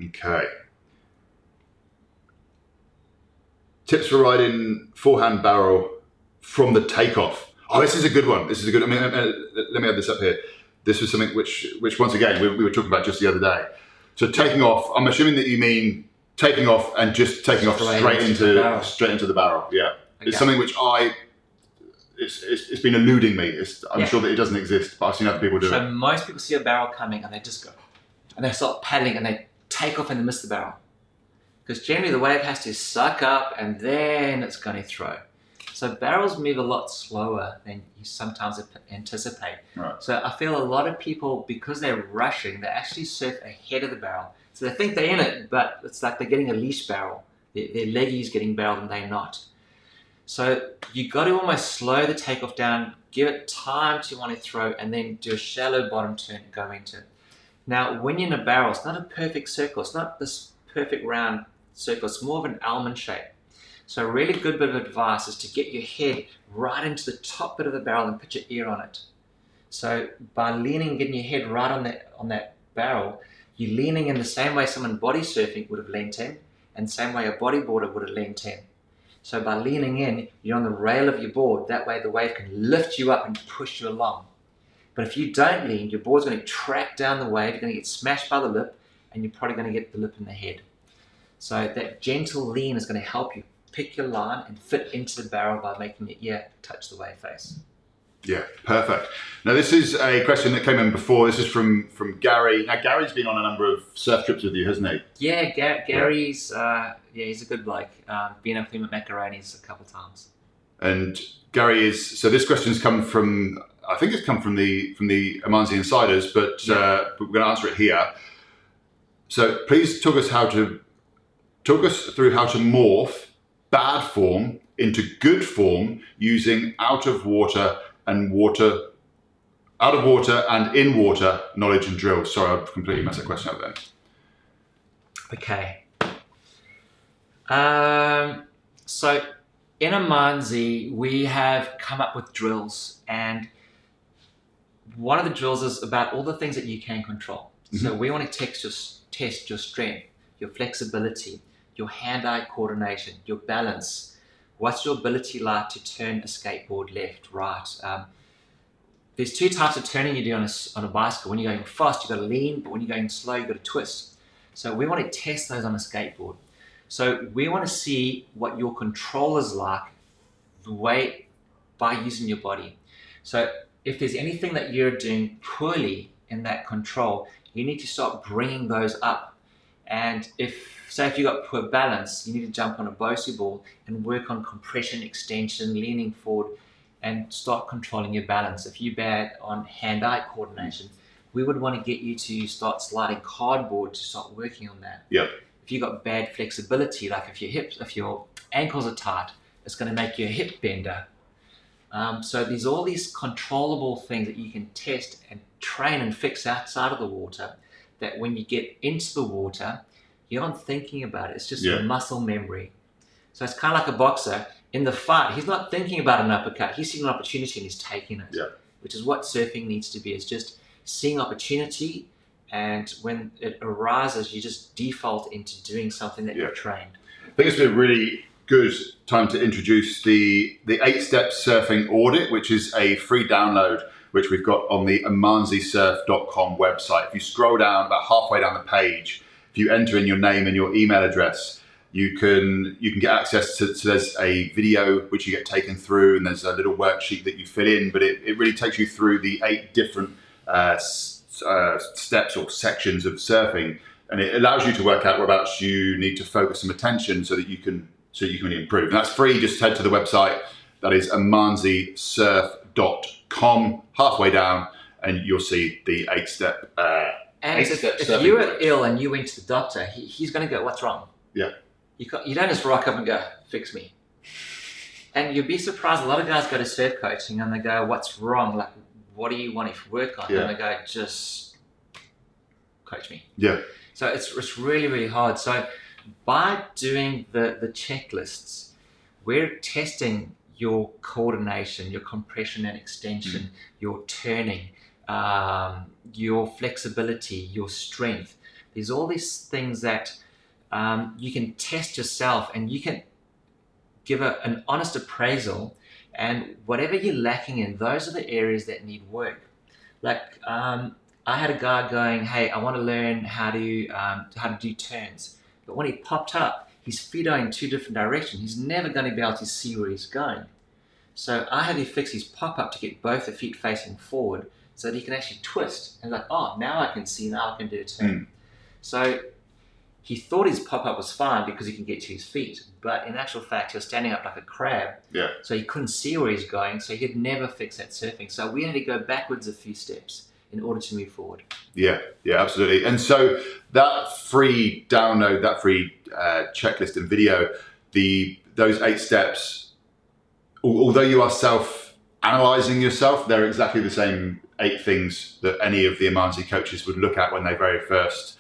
Okay. Tips for riding forehand barrel from the takeoff. Oh, this is a good one. This is a good. I mean, let me add this up here. This was something which once again we were talking about just the other day. So taking off. I'm assuming that you mean taking off and just taking off straight into the barrel. Yeah, okay. It's something which it's been eluding me. I'm sure that it doesn't exist, but I've seen other people do it. So most people see a barrel coming and they just go, and they start paddling and they take off and they miss the barrel. Because generally the wave has to suck up and then it's going to throw. So barrels move a lot slower than you sometimes anticipate. Right. So I feel a lot of people, because they're rushing, they actually surf ahead of the barrel. So they think they're in it, but it's like they're getting a leash barrel. Their leggy's getting barreled and they're not. So you got to almost slow the takeoff down, give it time to want to throw, and then do a shallow bottom turn and go into it. Now, when you're in a barrel, it's not a perfect circle. It's not this perfect round circle. It's more of an almond shape. So a really good bit of advice is to get your head right into the top bit of the barrel and put your ear on it. So by leaning, getting your head right on that barrel, you're leaning in the same way someone body surfing would have leant in, and the same way a bodyboarder would have leant in. So by leaning in, you're on the rail of your board. That way the wave can lift you up and push you along. But if you don't lean, your board's going to track down the wave, you're going to get smashed by the lip, and you're probably going to get the lip in the head. So that gentle lean is going to help you pick your line and fit into the barrel by making your ear touch the wave face. Yeah, perfect. Now this is a question that came in before. This is from Gary. Now Gary's been on a number of surf trips with you, hasn't he? Yeah, Gary's he's a good bloke. Been up with him at Macaroni's a couple times. And Gary is, so this question's come from, I think it's come from the Amanzi Insiders, but we're going to answer it here. So please talk us through how to morph bad form into good form using out of water and in water knowledge and drills. Sorry, I've completely messed that question up there. Okay. So in Amanzi, we have come up with drills, and one of the drills is about all the things that you can control. Mm-hmm. So we want to test your strength, your flexibility, your hand-eye coordination, your balance. What's your ability like to turn a skateboard left, right? There's two types of turning you do on a bicycle. When you're going fast, you've got to lean, but when you're going slow, you've got to twist. So we want to test those on a skateboard. So we want to see what your control is like by using your body. So if there's anything that you're doing poorly in that control, you need to start bringing those up. And if you've got poor balance, you need to jump on a Bosu ball and work on compression, extension, leaning forward, and start controlling your balance. If you're bad on hand-eye coordination, we would want to get you to start sliding cardboard to start working on that. Yep. If you've got bad flexibility, like if your ankles are tight, it's going to make you a hip bender. So there's all these controllable things that you can test and train and fix outside of the water, that when you get into the water, you're not thinking about it. It's just muscle memory. So it's kind of like a boxer. In the fight, he's not thinking about an uppercut. He's seeing an opportunity and he's taking it, which is what surfing needs to be. It's just seeing opportunity, and when it arises, you just default into doing something that you've trained. I think it's been a really good time to introduce the 8-step surfing audit, which is a free download, which we've got on the amanzisurf.com website. If you scroll down about halfway down the page, if you enter in your name and your email address, you can get access to there's a video which you get taken through, and there's a little worksheet that you fill in, but it really takes you through the 8 different steps or sections of surfing, and it allows you to work out whereabouts you need to focus some attention so that you can really improve. And that's free. Just head to the website. That is amanzisurf.com. Halfway down, and you'll see the 8-step. And if you were ill and you went to the doctor, he's going to go, "What's wrong?" Yeah. You don't just rock up and go, "Fix me." And you'd be surprised. A lot of guys go to surf coaching and they go, "What's wrong? Like, what do you want to work on?" And they go, "Just coach me." Yeah. So it's really, really hard. So by doing the checklists, we're testing your coordination, your compression and extension, your turning, your flexibility, your strength. There's all these things that you can test yourself, and you can give an honest appraisal, and whatever you're lacking in, those are the areas that need work. Like I had a guy going, "Hey, I want to learn how to do turns," but when he popped up, his feet are in 2 different directions. He's never going to be able to see where he's going. So I had to fix his pop-up to get both the feet facing forward so that he can actually twist. And like, "Oh, now I can see, now I can do a turn." So he thought his pop-up was fine because he can get to his feet. But in actual fact, he was standing up like a crab. Yeah. So he couldn't see where he's going. So he could never fix that surfing. So we had to go backwards a few steps in order to move forward. Yeah, absolutely. And so that free download, that free checklist and video, those 8 steps, although you are self-analyzing yourself, they're exactly the same 8 things that any of the Amanzi coaches would look at when they very first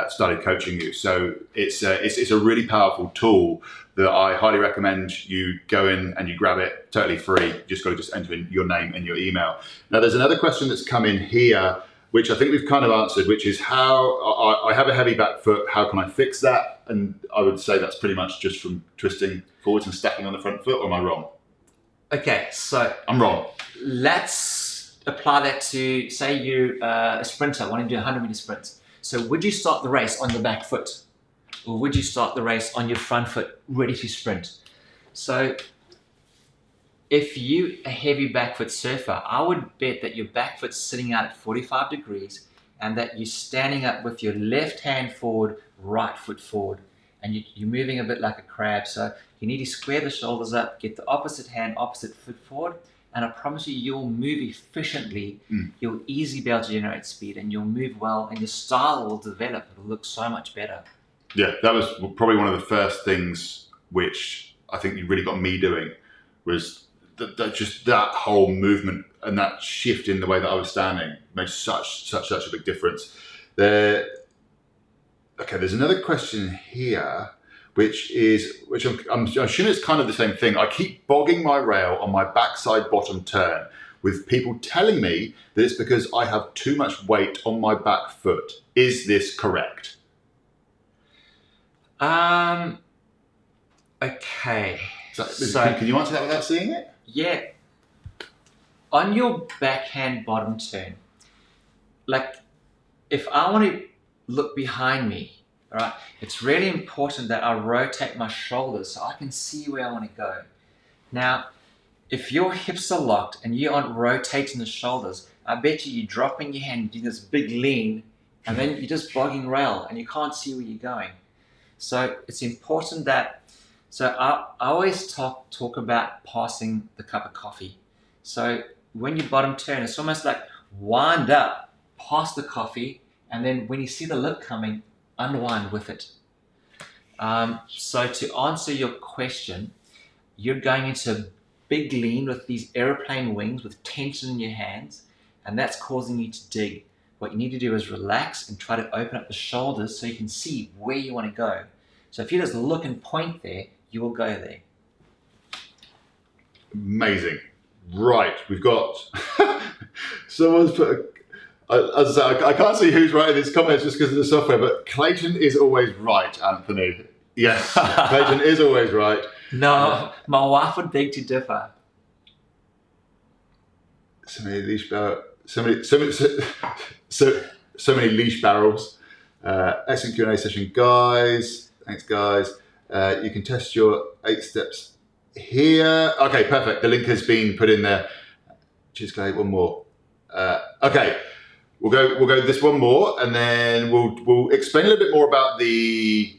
started coaching you. So it's a really powerful tool that I highly recommend you go in and you grab it totally free. You just got to enter in your name and your email. Now there's another question that's come in here, which I think we've kind of answered, which is how I have a heavy back foot. How can I fix that? And I would say that's pretty much just from twisting forwards and stacking on the front foot. Or am I wrong? Okay, so I'm wrong. Let's apply that to, say you're a sprinter wanting to do 100-meter sprints. So would you start the race on your back foot? Or would you start the race on your front foot, ready to sprint? So if you're a heavy back foot surfer, I would bet that your back foot's sitting out at 45 degrees and that you're standing up with your left hand forward, right foot forward. And you're moving a bit like a crab. So you need to square the shoulders up, get the opposite hand, opposite foot forward. And I promise you, you'll move efficiently. You'll easily be able to generate speed, and you'll move well, and your style will develop. It'll look so much better. Yeah, that was probably one of the first things which I think you really got me doing, was just that whole movement and that shift in the way that I was standing made such a big difference. There's another question here, which I'm assuming it's kind of the same thing. I keep bogging my rail on my backside bottom turn, with people telling me that it's because I have too much weight on my back foot. Is this correct? Okay. So can you answer that without seeing it? Yeah. On your backhand bottom turn, like if I want to look behind me, all right, it's really important that I rotate my shoulders so I can see where I want to go. Now, if your hips are locked and you aren't rotating the shoulders, I bet you're dropping your hand, doing this big lean, and then you're just bogging rail and you can't see where you're going. So it's important that, so I always talk about passing the cup of coffee. So when you bottom turn, it's almost like wind up, pass the coffee, and then when you see the lip coming, unwind with it. So to answer your question, you're going into a big lean with these airplane wings with tension in your hands, and that's causing you to dig. What you need to do is relax and try to open up the shoulders so you can see where you want to go. So if you just look and point there, you will go there. Amazing. Right, we've got someone's put. As I say, I can't see who's writing these comments just because of the software, but Clayton is always right, Anthony. Yes, Clayton is always right. No, my wife would beg to differ. So many leash barrels. Excellent Q&A session, guys. Thanks, guys. You can test your 8 steps here. Okay, perfect. The link has been put in there. Cheers, Clay. One more. Okay, we'll go this one more, and then we'll explain a little bit more about the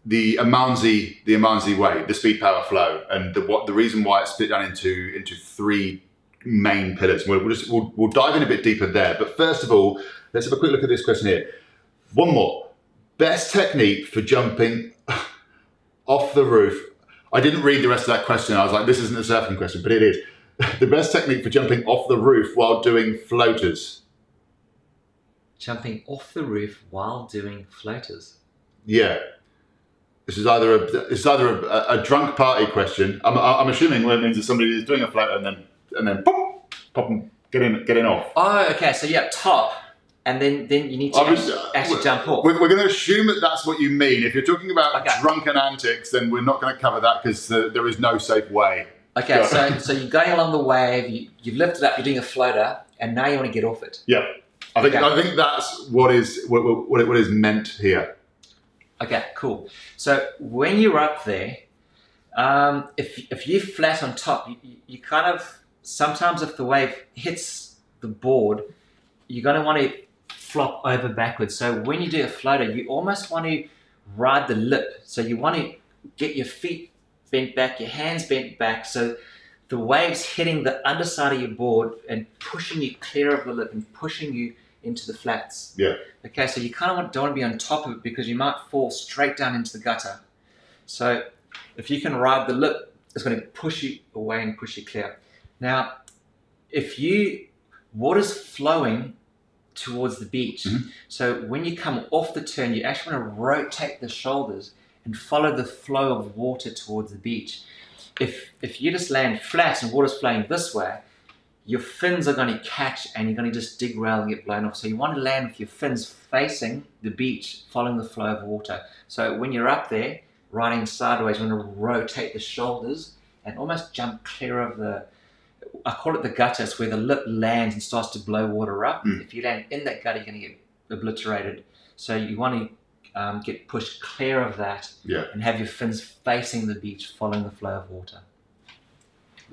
Amanzi way, the speed, power, flow, and the reason why it's split down into 3 main pillars. We'll dive in a bit deeper there. But first of all, let's have a quick look at this question here. One more. Best technique for jumping off the roof. I didn't read the rest of that question. I was like, this isn't a surfing question, but it is. The best technique for jumping off the roof while doing floaters. Jumping off the roof while doing floaters. Yeah. This is either a drunk party question. I'm assuming what it means is somebody is doing a floater and then pop and getting off. Oh, okay. So you're up top, and then you need to actually jump off. We're going to assume that that's what you mean. If you're talking about drunken antics, then we're not going to cover that because there is no safe way. Okay, so you're going along the wave. You've lifted up. You're doing a floater, and now you want to get off it. Yeah, I think that's what is meant here. Okay, cool. So when you're up there, if you're flat on top, you kind of, sometimes if the wave hits the board, you're going to want to flop over backwards. So when you do a floater, you almost want to ride the lip. So you want to get your feet bent back, your hands bent back, so the wave's hitting the underside of your board and pushing you clear of the lip and pushing you into the flats. Yeah. Okay, so you kind of don't want to be on top of it because you might fall straight down into the gutter. So if you can ride the lip, it's going to push you away and push you clear. Now, water's flowing towards the beach. Mm-hmm. So when you come off the turn, you actually want to rotate the shoulders and follow the flow of water towards the beach. If you just land flat and water's flowing this way, your fins are going to catch and you're going to just dig rail and get blown off. So you want to land with your fins facing the beach, following the flow of water. So when you're up there, riding sideways, you want to rotate the shoulders and almost jump clear of I call it the gutter. It's where the lip lands and starts to blow water up. Mm. If you land in that gutter, you're going to get obliterated. So you want to get pushed clear of that, and have your fins facing the beach, following the flow of water.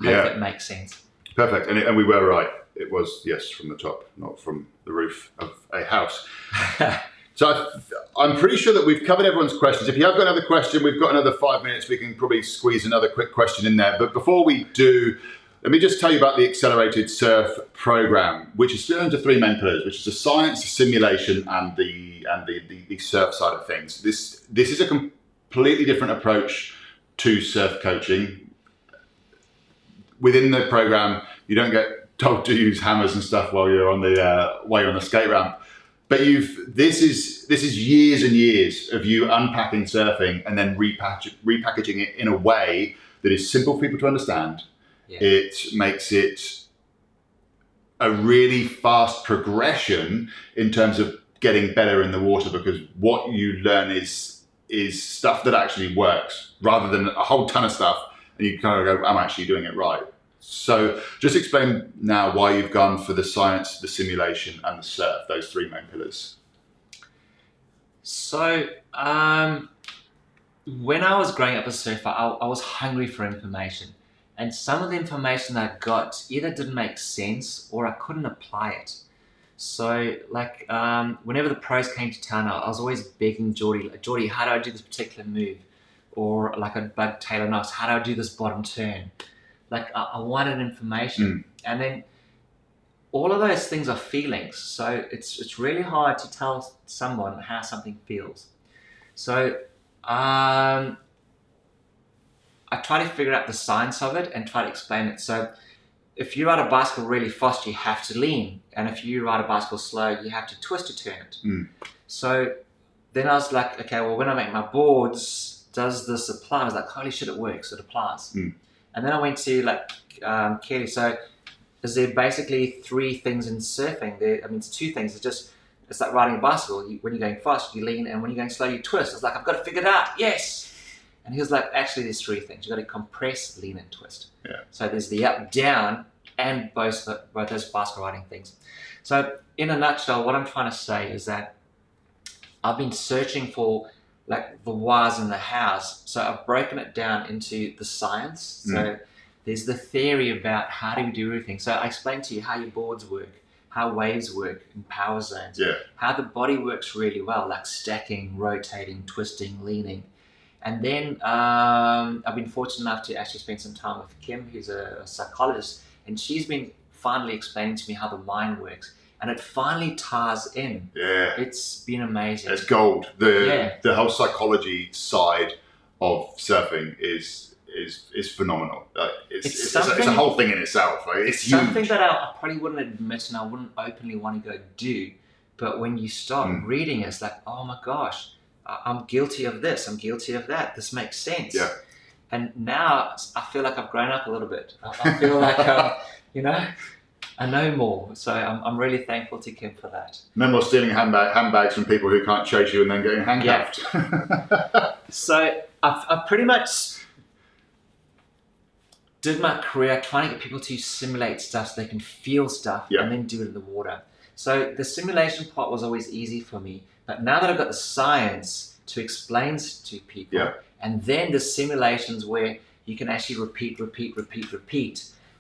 I hope that makes sense. Perfect, and we were right. It was, yes, from the top, not from the roof of a house. So I'm pretty sure that we've covered everyone's questions. If you have got another question, we've got another 5 minutes. We can probably squeeze another quick question in there. But before we do, let me just tell you about the Accelerated Surf Program, which is split into 3 main pillars, which is the science, the simulation, and the surf side of things. This is a completely different approach to surf coaching. Within the program, you don't get told to use hammers and stuff while you're on the skate ramp. But this is years and years of you unpacking surfing and then repackaging it in a way that is simple for people to understand. Yeah. It makes it a really fast progression in terms of getting better in the water, because what you learn is is stuff that actually works rather than a whole ton of stuff and you kind of go, I'm actually doing it right. So just explain now why you've gone for the science, the simulation and the surf, those three main pillars. So when I was growing up as a surfer, I was hungry for information. And some of the information that I got either didn't make sense or I couldn't apply it. So like whenever the pros came to town, I was always begging Geordie, like, Geordie, how do I do this particular move? Or like I'd bug Taylor Knox, how do I do this bottom turn? Like I wanted information. And then all of those things are feelings. So it's really hard to tell someone how something feels. So I try to figure out the science of it and try to explain it. So if you ride a bicycle really fast, you have to lean. And if you ride a bicycle slow, you have to twist to turn it. So then I was like, okay, well, when I make my boards, does this apply? I was like, holy shit, it works, it applies. And then I went to like Kelly. So is there basically three things in surfing? It's two things. It's like riding a bicycle. When you're going fast, you lean, and when you're going slow, you twist. It's like, I've got to figure it out. Yes. And he was like, actually, there's three things. You've got to compress, lean, and twist. Yeah. So there's the up, down, and both those bicycle riding things. So in a nutshell, what I'm trying to say is that I've been searching for like the whys and the hows. So I've broken it down into the science. So there's the theory about how do we do everything. So I explained to you how your boards work, how waves work in power zones, how the body works really well, like stacking, rotating, twisting, leaning. And then I've been fortunate enough to actually spend some time with Kim, who's a psychologist, and she's been finally explaining to me how the mind works. And it finally ties in. Yeah. It's been amazing. It's gold. The whole psychology side of surfing is phenomenal. It's a whole thing in itself. Right? It's something huge. that I probably wouldn't admit and I wouldn't openly want to go do. But when you start reading it, it's like, oh my gosh, I'm guilty of this. I'm guilty of that. This makes sense. Yeah. And now I feel like I've grown up a little bit. I feel like, I know more. So I'm really thankful to Kim for that. No more stealing handbags from people who can't chase you and then getting handcuffed. Yeah. So I've pretty much did my career trying to get people to simulate stuff so they can feel stuff and then do it in the water. So the simulation part was always easy for me. But now that I've got the science to explain to people, and then the simulations where you can actually repeat,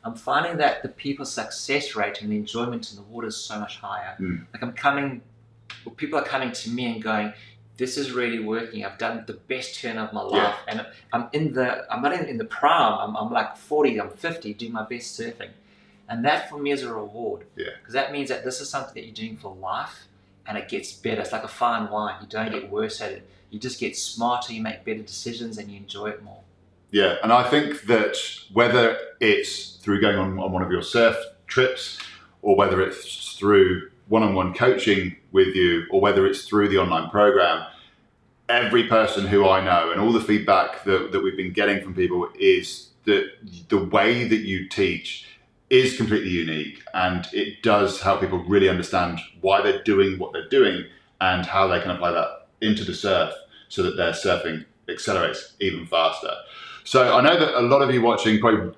I'm finding that the people's success rate and the enjoyment in the water is so much higher. Like people are coming to me and going, this is really working. I've done the best turn of my life. And I'm not in the prime. I'm like 40, I'm 50, doing my best surfing. And that for me is a reward. Because that means that this is something that you're doing for life and it gets better. It's like a fine wine. You don't get worse at it. You just get smarter, you make better decisions and you enjoy it more. Yeah, and I think that whether it's through going on one of your surf trips or whether it's through one-on-one coaching with you or whether it's through the online program, every person who I know and all the feedback that we've been getting from people is that the way that you teach is completely unique and it does help people really understand why they're doing what they're doing and how they can apply that into the surf so that their surfing accelerates even faster. So I know that a lot of you watching probably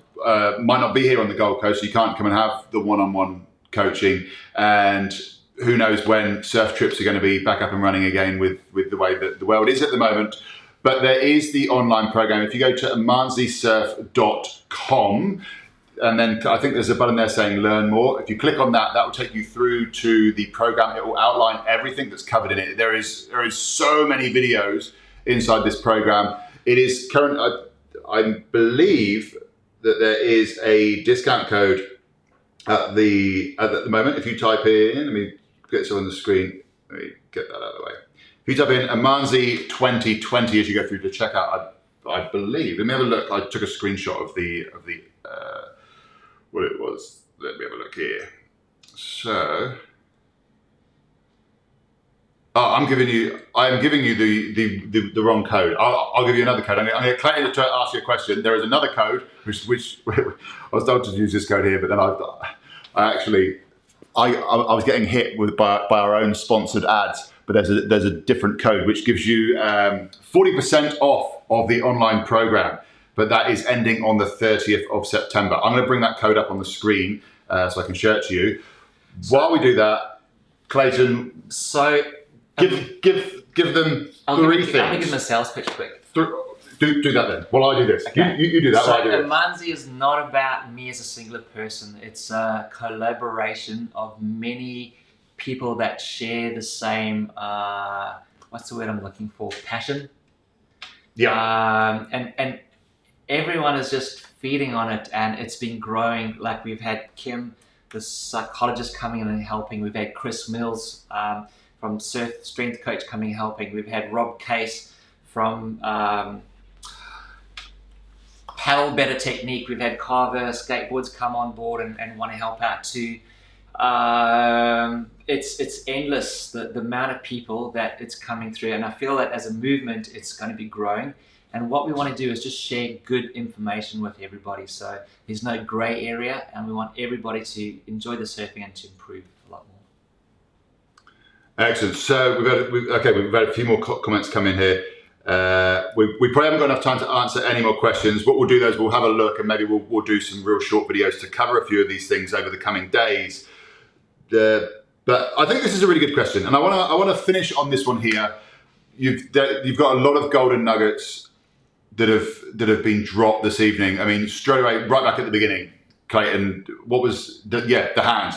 might not be here on the Gold Coast, so you can't come and have the one-on-one coaching, and who knows when surf trips are going to be back up and running again with the way that the world is at the moment. But there is the online program. If you go to amanzisurf.com, and then I think there's a button there saying learn more. If you click on that, that will take you through to the program. It will outline everything that's covered in it. There is so many videos inside this program. It is current. I believe that there is a discount code at the moment. If you type in, let me get this on the screen. Let me get that out of the way. If you type in Amanzi 2020 as you go through the checkout, I believe. Let me have a look. I took a screenshot of the what it was. Let me have a look here. So, I'm giving you the wrong code. I'll give you another code. I'm going to Clayton to ask you a question. There is another code which I was told to use this code here, but then I was getting hit by our own sponsored ads but there's a different code which gives you 40% off of the online program. But that is ending on the 30th of September. I'm going to bring that code up on the screen so I can share it to you. While we do that, Clayton, so give them three things. Let me give them a sales pitch quick. Do that then. While I do this. Okay. You do that while I do it. Amanzi is not about me as a singular person. It's a collaboration of many people that share the same, what's the word I'm looking for? Passion. Yeah. And everyone is just feeding on it, and it's been growing. Like we've had Kim, the psychologist, coming in and helping. We've had Chris Mills from Surf Strength Coach coming and helping. We've had Rob Case from Paddle Better Technique. We've had Carver Skateboards come on board and want to help out too. It's endless, the amount of people that it's coming through, and I feel that as a movement it's going to be growing, and what we want to do is just share good information with everybody, so there's no grey area, and we want everybody to enjoy the surfing and to improve a lot more. Excellent. So we've had a few more comments come in here. We probably haven't got enough time to answer any more questions. What we'll do though is we'll have a look, and maybe we'll do some real short videos to cover a few of these things over the coming days. But I think this is a really good question, and I want to finish on this one here. You've got a lot of golden nuggets that have been dropped this evening. I mean, straight away, right back at the beginning, Clayton, what was the hands?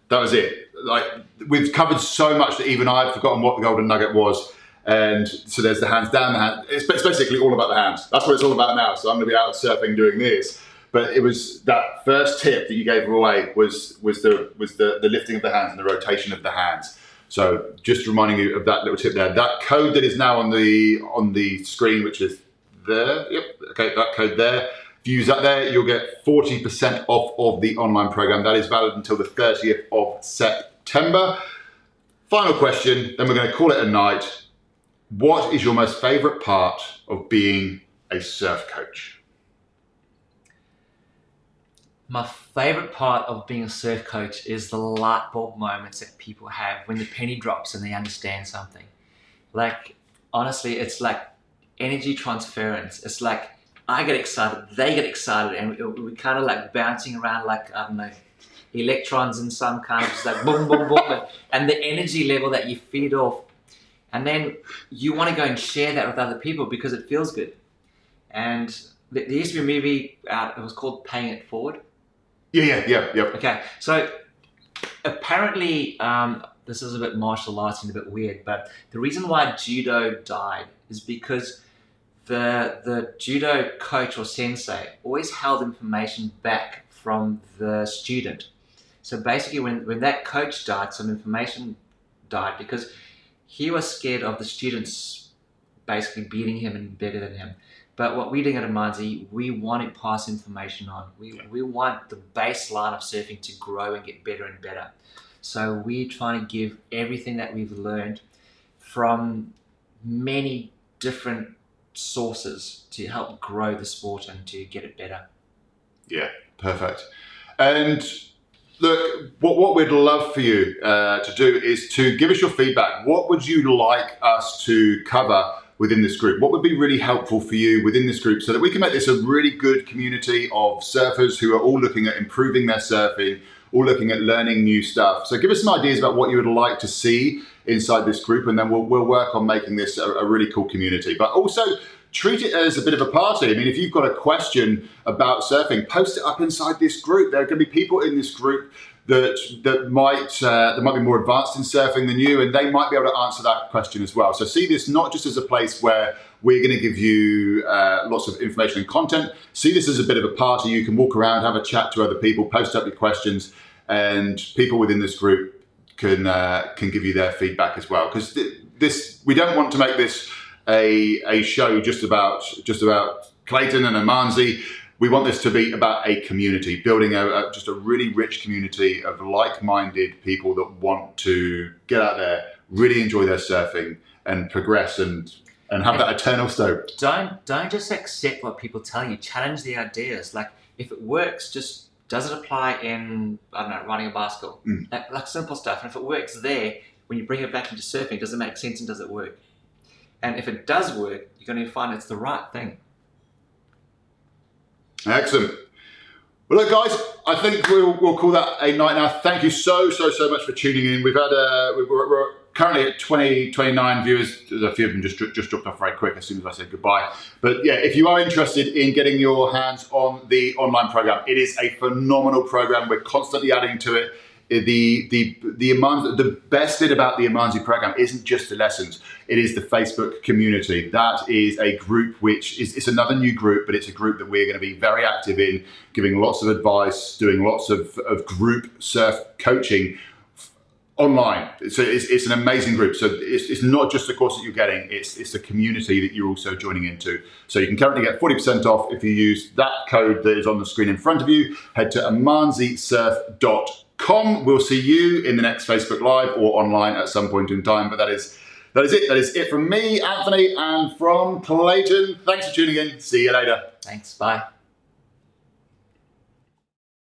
That was it. Like, we've covered so much that even I've forgotten what the golden nugget was. And so there's the hands down, the hand. It's basically all about the hands. That's what it's all about now. So I'm going to be out surfing doing this. But it was that first tip that you gave away was the lifting of the hands and the rotation of the hands. So just reminding you of that little tip there. That code that is now on the screen, which is there. Yep. Okay, that code there. If you use that there, you'll get 40% off of the online program. That is valid until the 30th of September. Final question, then we're going to call it a night. What is your most favorite part of being a surf coach? My favorite part of being a surf coach is the light bulb moments that people have when the penny drops and they understand something. Like, honestly, it's like energy transference. It's like I get excited, they get excited, and we're kind of like bouncing around like, I don't know, electrons in some kind of just like boom, boom, boom. And the energy level that you feed off, and then you want to go and share that with other people because it feels good. And there used to be a movie out, it was called Paying It Forward. Yeah. Okay, so apparently, this is a bit martial arts and a bit weird, but the reason why judo died is because the judo coach or sensei always held information back from the student. So basically when that coach died, some information died because he was scared of the students basically beating him and better than him. But what we're doing at Amanzi, we want to pass information on. We want the baseline of surfing to grow and get better and better. So we're trying to give everything that we've learned from many different sources to help grow the sport and to get it better. Yeah, perfect. And look, what we'd love for you to do is to give us your feedback. What would you like us to cover within this group? What would be really helpful for you within this group so that we can make this a really good community of surfers who are all looking at improving their surfing, all looking at learning new stuff. So give us some ideas about what you would like to see inside this group, and then we'll work on making this a really cool community. But also treat it as a bit of a party. I mean, if you've got a question about surfing, post it up inside this group. There are going to be people in this group that might be more advanced in surfing than you, and they might be able to answer that question as well. So see this not just as a place where we're going to give you lots of information and content. See this as a bit of a party. You can walk around, have a chat to other people, post up your questions, and people within this group can give you their feedback as well. Because we don't want to make this a show just about Clayton and Amanzi. We want this to be about a community, building just a really rich community of like-minded people that want to get out there, really enjoy their surfing, and progress and have that eternal stoke. Don't just accept what people tell you. Challenge the ideas. Like, if it works, just does it apply in, I don't know, running a basketball? Like simple stuff. And if it works there, when you bring it back into surfing, does it make sense and does it work? And if it does work, you're going to find it's the right thing. Excellent. Well, look, guys, I think we'll call that a night now. Thank you so much for tuning in. We've had we're currently at 29 viewers. A few of them just dropped off very quick as soon as I said goodbye. But yeah, if you are interested in getting your hands on the online program, it is a phenomenal program. We're constantly adding to it. The best bit about the Imanzi program isn't just the lessons, it is the Facebook community. That is a group which it's another new group, but it's a group that we're going to be very active in, giving lots of advice, doing lots of group surf coaching online. So it's an amazing group. So it's not just the course that you're getting, it's the community that you're also joining into. So you can currently get 40% off if you use that code that is on the screen in front of you. Head to amanzisurf.com. We'll see you in the next Facebook Live or online at some point in time. But that is it. That is it from me, Anthony, and from Clayton. Thanks for tuning in. See you later. Thanks. Bye.